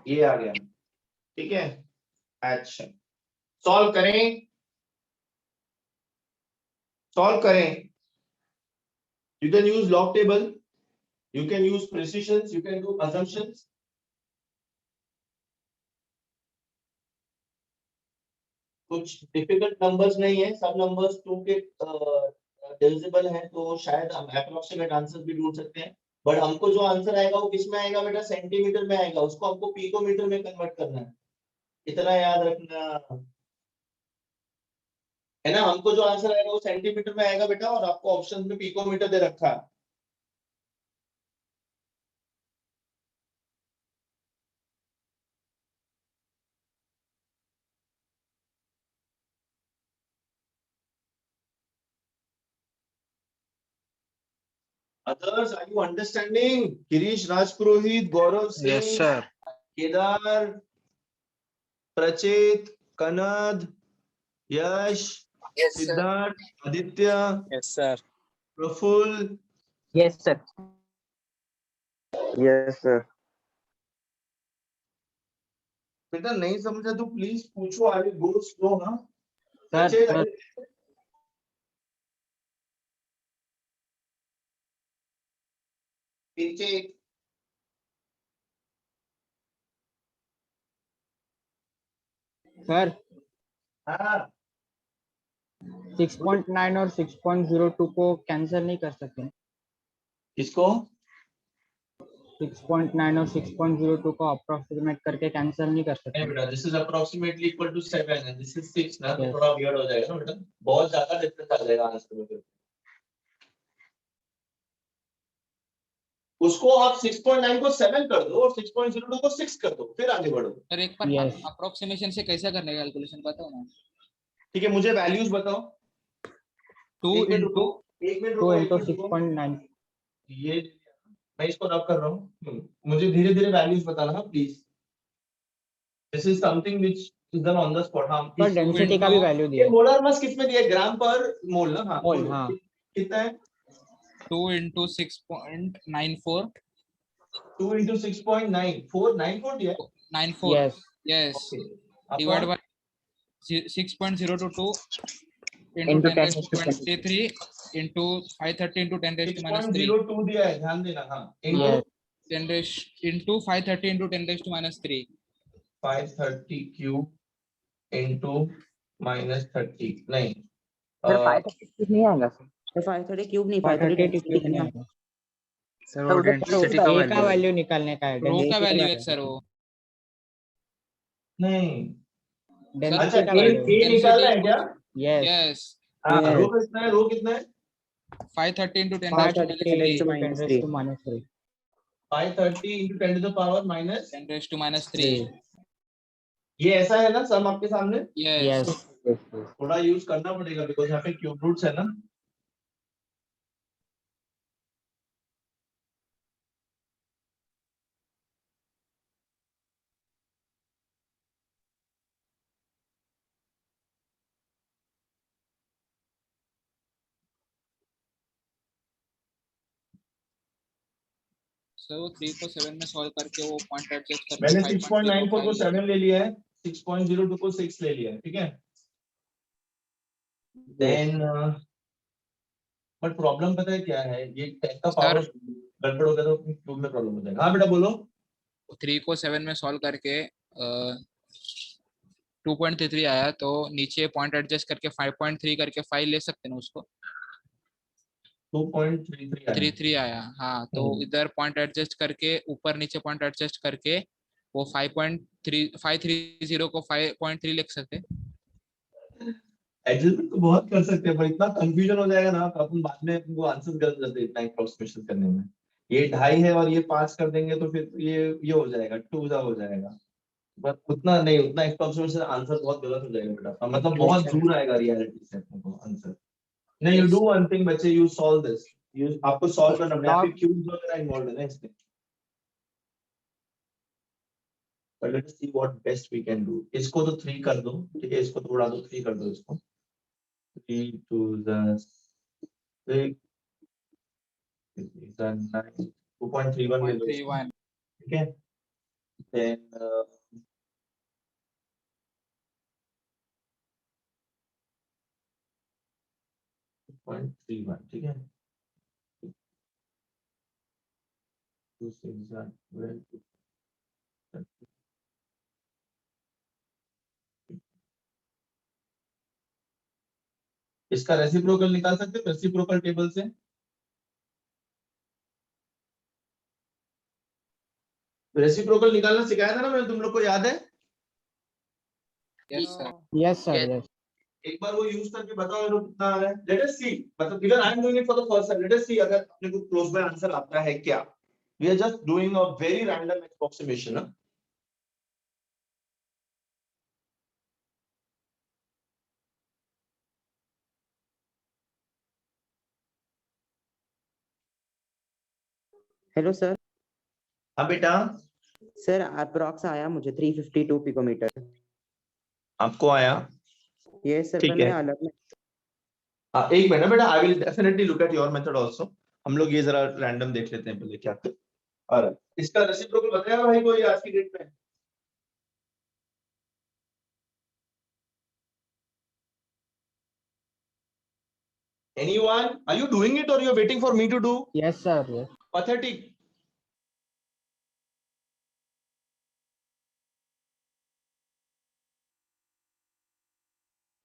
Speaker 3: ये आ गया, ठीक है। अच्छा, सॉल्व करें, सॉल्व करें। You can use log table, you can use precisions, you can do assumptions. कुछ डिफिकल्ट नंबर्स नहीं है, सब नंबर्स क्योंकि डिविजिबल हैं, तो शायद हम अप्रोक्सीमेट आंसर भी ढूंढ सकते हैं। बट हमको जो आंसर आएगा वो किस में आएगा बेटा? सेंटीमीटर में आएगा। उसको हमको पिकोमीटर में कन्वर्ट करना है, इतना याद रखना है ना। हमको जो आंसर आएगा वो सेंटीमीटर में आएगा बेटा, और आपको ऑप्शन में पिकोमीटर दे रखा है। Others, are you understanding? Girish Rajpurohit, Gaurav Singh,
Speaker 8: Yes, sir.
Speaker 3: Kedar, Prachit, Kanad, Yash,
Speaker 6: Yes, sir.
Speaker 3: Siddharth, Aditya,
Speaker 6: Yes, sir.
Speaker 3: Praful.
Speaker 5: Yes sir.
Speaker 7: yes sir
Speaker 3: बेटा नहीं समझा तो प्लीज पूछो, आगे गो स्लो ना।
Speaker 8: Sir,
Speaker 3: Prachit,
Speaker 8: sir.
Speaker 3: Aditya, नीचे
Speaker 8: sir
Speaker 3: हाँ
Speaker 8: 6.9 और 6.02 को कैंसिल नहीं कर सकते.
Speaker 3: किसको
Speaker 8: 6.9 और 6.02 को अप्रोक्सीमेट करके कैंसिल नहीं कर
Speaker 3: नहीं
Speaker 8: सकते.
Speaker 3: बेटा, this is approximately equal to 7 and this is 6 ना, तो
Speaker 8: Yes.
Speaker 3: थोड़ा वियर्ड हो जाएगा ना बेटा, बहुत ज्यादा डिफरेंस आ जाएगा आंसर में फिर. उसको आप 6.9 को 7 कर दो और 6.02 को 6 कर दो, फिर आगे बढ़ो.
Speaker 1: सर एक बार
Speaker 8: Yes.
Speaker 1: अप्रोक्सीमेशन से कैसे करने का कैलकुलेशन बताओ ना.
Speaker 3: ठीक है, मुझे वैल्यूज बताओ.
Speaker 1: 2
Speaker 3: एक मिनट
Speaker 1: into
Speaker 3: रुको, एक मिनट
Speaker 8: 2
Speaker 3: रुको, एक
Speaker 8: into
Speaker 3: मिनट रुको.
Speaker 8: 6.9.
Speaker 3: ये मैं इसको रब कर रहा हूँ. मुझे धीरे धीरे वैल्यूज बताना हाँ please. This is something which is done on the spot. हाँ
Speaker 8: पर डेंसिटी का भी वैल्यू
Speaker 3: ये
Speaker 8: दिया है.
Speaker 3: मोलर मास किसमें दिया है? ग्राम पर मोल ना. हाँ
Speaker 8: मोल,
Speaker 3: बोलो.
Speaker 8: हाँ.
Speaker 3: कितना है?
Speaker 1: 2 into 6.94
Speaker 3: 2 into 6.9 494 दिया है.
Speaker 1: 94.
Speaker 8: Yes.
Speaker 1: Yes.
Speaker 3: Okay.
Speaker 1: Divided
Speaker 3: upon
Speaker 1: by 6.022 into
Speaker 5: Into
Speaker 1: 10 raised to
Speaker 5: 10
Speaker 1: minus 3 into 530 into 10 raised to minus 3.
Speaker 3: 6.02 दिया है, ध्यान देना. हाँ into
Speaker 8: Yes.
Speaker 1: 10 raised into 530 into 10 raised to minus 3.
Speaker 3: 530 cube into minus 30 नहीं.
Speaker 5: सर 530 नहीं आएगा सर.
Speaker 7: तो 530 क्यूब नहीं
Speaker 8: 530
Speaker 7: 530
Speaker 8: क्यूब नहीं आएगा.
Speaker 6: सर
Speaker 5: सर
Speaker 6: वो
Speaker 5: उधर
Speaker 6: डेंसिटी
Speaker 5: का
Speaker 6: का
Speaker 8: ए का
Speaker 6: वैल्यू है.
Speaker 8: वैल्यू निकालने का है.
Speaker 1: रो का
Speaker 8: डेंसिटी
Speaker 1: वैल्यू
Speaker 8: का
Speaker 1: है सर वो.
Speaker 3: नहीं. अच्छा
Speaker 8: डेंसिटी का
Speaker 3: ए
Speaker 8: वैल्यू.
Speaker 3: ए निकालना है क्या?
Speaker 8: Yes.
Speaker 1: Yes.
Speaker 3: हाँ
Speaker 7: Yes.
Speaker 3: रो कितना है? रो कितना है?
Speaker 1: 530 into 10 raised to
Speaker 8: 530
Speaker 1: minus 3.
Speaker 8: into 10
Speaker 7: minus
Speaker 8: raised
Speaker 7: 3.
Speaker 8: to minus 3.
Speaker 3: 530 into 10 to the power minus.
Speaker 1: 10 raised to minus 3.
Speaker 3: ये ऐसा है ना सम आपके सामने?
Speaker 1: Yes.
Speaker 8: Yes.
Speaker 5: Yes, yes.
Speaker 3: थोड़ा यूज करना पड़ेगा बिकॉज यहाँ पे क्यूब रूट्स है ना.
Speaker 1: सर वो 3 को 7 में सॉल्व करके वो पॉइंट एडजस्ट करके
Speaker 3: मैंने
Speaker 1: 5.05
Speaker 3: 6.94 को 7 ले लिया है, 6.02 को 6 ले लिया है. ठीक है. देन बट प्रॉब्लम पता है क्या है? ये 10 का
Speaker 1: Sir.
Speaker 3: पावर गड़बड़ हो गया तो क्यूब में प्रॉब्लम हो जाएगा. हाँ बेटा बोलो.
Speaker 1: 3 को 7 में सॉल्व करके 2.33 आया तो नीचे पॉइंट एडजस्ट करके 5.3 करके 5 ले सकते हैं ना उसको.
Speaker 3: 2.33 आया.
Speaker 1: 33 आया. हाँ तो इधर पॉइंट एडजस्ट करके ऊपर नीचे पॉइंट एडजस्ट करके वो 5.30 को 5.3 लिख सकते हैं.
Speaker 3: एडजस्टमेंट तो बहुत कर सकते हैं पर इतना कंफ्यूजन हो जाएगा ना तो अपन बाद में उनको आंसर गलत कर देते इतना अप्रोक्सीमेशन करने में. ये 2.5 है और ये 5 कर देंगे तो फिर ये हो जाएगा 2 हो जाएगा. बस उतना नहीं, उतना अप्रोक्सीमेशन आंसर बहुत गलत हो जाएगा बेटा. मतलब बहुत दूर आएगा रियलिटी से अपने को आंसर. नहीं यू डू वन थिंग बच्चे, यू सॉल्व दिस. यू आपको सॉल्व करना पड़ेगा. आपके क्यूब्स वगैरह इन्वॉल्व है ना इसमें. But let's see what best we can do. इसको तो 3 कर दो. ठीक है, इसको तो उड़ा दो. 3 कर दो इसको. 3 to the 6 is the 9 2.31 ले लो इसको.
Speaker 1: 0.31.
Speaker 3: ठीक है. Then 2.31. ठीक है. 2 6 are 12. इसका रेसिप्रोकल निकाल सकते हो रेसिप्रोकल टेबल से. रेसिप्रोकल निकालना सिखाया था ना मैंने तुम लोग को, याद है?
Speaker 1: Yes sir.
Speaker 8: Yes, sir. Yes.
Speaker 3: एक बार वो यूज करके बताओ ये लोग कितना आ रहा है. Let us see. मतलब even I am doing it for the first time. Let us see अगर अपने को क्लोज बाय आंसर आता है क्या. We are just doing a very random approximation.
Speaker 7: Hello sir.
Speaker 3: हाँ बेटा.
Speaker 7: सर अप्रॉक्स आया मुझे 352 पिकोमीटर.
Speaker 3: आपको आया.
Speaker 7: ये सर
Speaker 3: ठीक
Speaker 7: पर मैं
Speaker 3: है.
Speaker 7: अलग में.
Speaker 3: एक मिनट बेटा, I will definitely look at your method also. हम लोग ये जरा रैंडम देख लेते हैं पहले क्या. और इसका रेसिप्रोकल बताया भाई कोई आज की डेट में? Anyone? Are you doing it or you're waiting for me to do?
Speaker 8: Yes, sir. Yes.
Speaker 3: Pathetic.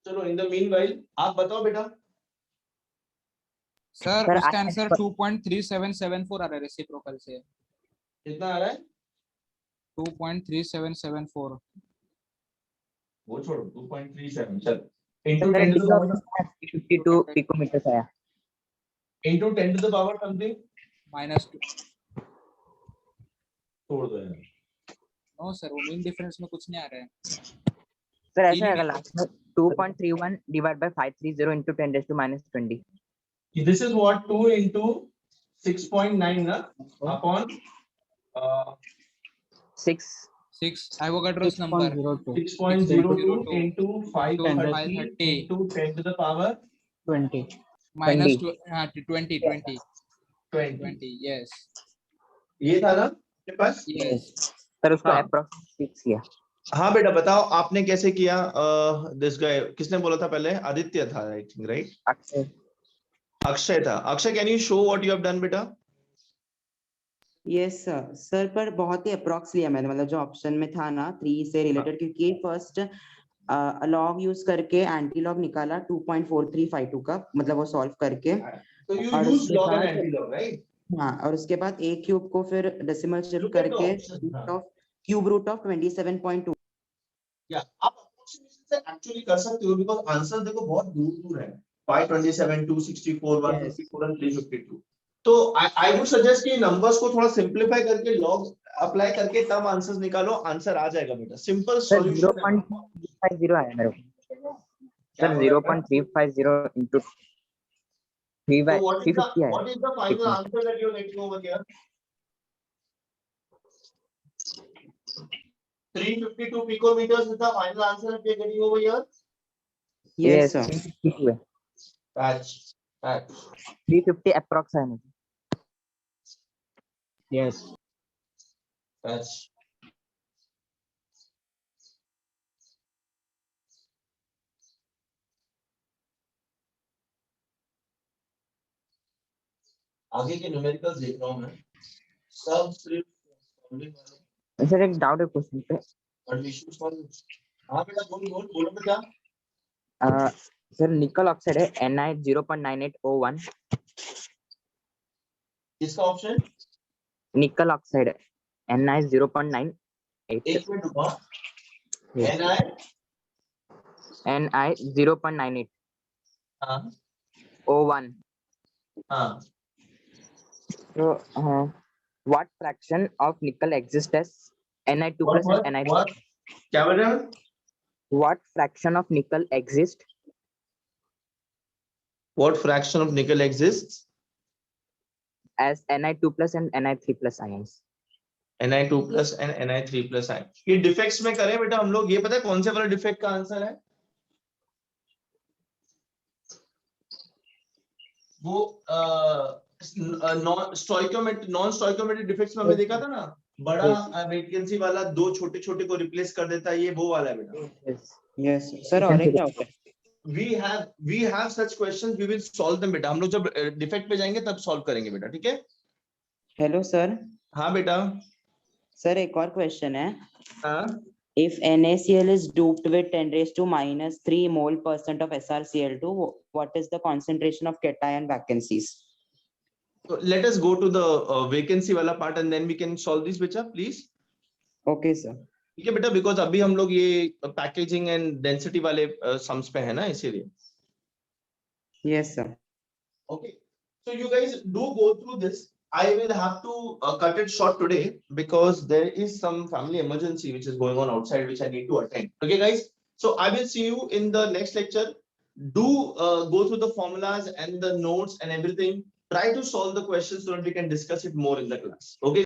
Speaker 3: चलो इन द मीनवाइल आप बताओ बेटा।
Speaker 1: सर
Speaker 5: Sir,
Speaker 1: उसका
Speaker 5: I
Speaker 1: आंसर
Speaker 5: have
Speaker 1: 2.3774 आ रहा है रेसिप्रोकल से।
Speaker 3: कितना आ रहा है?
Speaker 1: 2.3774।
Speaker 3: वो छोड़ो 2.37 चल into
Speaker 5: sir,
Speaker 3: 10 to the
Speaker 5: Nico
Speaker 3: power
Speaker 5: 52 picometers आया.
Speaker 3: into 10 to the power something
Speaker 1: -2।
Speaker 3: छोड़ दो यार।
Speaker 1: नो सर, वो मीन डिफरेंस में कुछ नहीं आ रहा है।
Speaker 5: Sir, ऐसा आएगा लास्ट में 2.31 divided by 530 into 10 raised to minus 20.
Speaker 3: This is what 2 into 6.9 na upon
Speaker 5: 6.
Speaker 1: 6 Avogadro's number
Speaker 8: 6.02
Speaker 3: 6.02 into 530
Speaker 1: 530
Speaker 3: into 10 to the power
Speaker 8: 20
Speaker 1: minus
Speaker 5: 20.
Speaker 1: 20 20
Speaker 3: 20
Speaker 1: 20 yes
Speaker 3: ये था ना आपके पास?
Speaker 1: यस।
Speaker 5: Sir, उसको
Speaker 3: हाँ।
Speaker 5: approx 6 किया.
Speaker 3: हाँ बेटा बताओ आपने कैसे किया? दिस गाय किसने बोला था पहले? आदित्य था I think, right?
Speaker 5: Akshay.
Speaker 3: Akshay था। Akshay can you show what you have done बेटा?
Speaker 7: यस सर सर, पर बहुत ही अप्रोक्स लिया मैंने, मतलब जो ऑप्शन में था ना 3 से रिलेटेड, क्योंकि फर्स्ट लॉग यूज करके एंटी लॉग निकाला 2.4352 का, मतलब वो सॉल्व करके।
Speaker 3: तो यू
Speaker 7: और
Speaker 3: यूज
Speaker 7: उसके
Speaker 3: लॉग एंड
Speaker 7: बाद
Speaker 3: एंटी लॉग, राइट?
Speaker 7: हाँ, और उसके बाद a क्यूब को फिर decimal shift
Speaker 3: Look at the
Speaker 7: करके
Speaker 3: options, हाँ।
Speaker 7: Cube root of 27.2।
Speaker 3: या आप approximation से एक्चुअली कर सकते हो बिकॉज़ आंसर देखो बहुत दूर है। 527 264 154 and 352। तो आई वुड सजेस्ट कि नंबर्स को थोड़ा सिंपलीफाई करके लॉग अप्लाई करके तब आंसर्स निकालो, आंसर आ जाएगा बेटा। सिंपल
Speaker 5: Sir,
Speaker 3: सॉल्यूशन है।
Speaker 5: 0.350 आया मेरे को.
Speaker 3: क्या
Speaker 5: Sir,
Speaker 3: बोला बेटा?
Speaker 5: 0.350 into 3 by
Speaker 3: So what is
Speaker 5: 350 आया.
Speaker 3: the final answer that you're getting over here? 352 picometers is the final answer that you're getting over here?
Speaker 7: Yes sir
Speaker 5: 352 है.
Speaker 3: Patch.
Speaker 5: 350 approx आया मुझे.
Speaker 8: yes
Speaker 3: Patch. आगे के न्यूमेरिकल्स देख रहा हूं मैं, सब सिर्फ सॉल्विंग वाले
Speaker 5: Sir, एक डाउट है क्वेश्चन पे.
Speaker 3: और इश्यूज सॉल्व। हां बेटा बोलो बेटा।
Speaker 5: सर, निकल ऑक्साइड है Ni 0.9801.
Speaker 3: किसका ऑप्शन?
Speaker 5: निकल ऑक्साइड है Ni 0.98.
Speaker 3: एक मिनट रुको।
Speaker 5: Yes. Ni 0.98
Speaker 3: हां
Speaker 5: 01.
Speaker 3: हां
Speaker 5: So, what fraction of nickel exists as Ni2 plus and Ni3?
Speaker 3: what क्या बोल रहे हो?
Speaker 5: What fraction of nickel exists
Speaker 3: What fraction of nickel exists?
Speaker 5: as Ni2 plus and Ni3 plus ions?
Speaker 3: Ni2 plus and Ni3 plus ion। ये defects में करें बेटा हम लोग, ये पता है कौन से वाला डिफेक्ट का आंसर है? वो नॉन स्टोइकियोमेट्रिक डिफेक्ट्स में हमने देखा था ना, बड़ा वैकेंसी वाला दो छोटे छोटे को रिप्लेस कर देता है, ये वो वाला है बेटा।
Speaker 5: Yes.
Speaker 7: यस सर, और एक डाउट है।
Speaker 3: we have such questions, we will solve them बेटा। हम लोग जब डिफेक्ट पे जाएंगे तब सॉल्व करेंगे बेटा, ठीक है?
Speaker 7: Hello sir.
Speaker 3: हाँ बेटा।
Speaker 7: सर एक और क्वेश्चन है।
Speaker 3: हाँ
Speaker 7: If NaCl is doped with 10 raised to minus 3 mole % of SrCl2, what is the concentration of cation vacancies?
Speaker 3: so let us go to the vacancy वाला part and then we can solve this बेटा, please।
Speaker 7: Okay sir.
Speaker 3: ठीक है बेटा, because अभी हम लोग ये packaging and density वाले सम्स पे है ना, इसीलिए।
Speaker 7: Yes sir.
Speaker 3: Okay, so you guys do go through this. I will have to cut it short today because there is some family emergency which is going on outside which I need to attend. Okay guys, so I will see you in the next lecture. Do go through the formulas and the notes and everything. Try to solve the questions so that we can discuss it more in the class. Okay.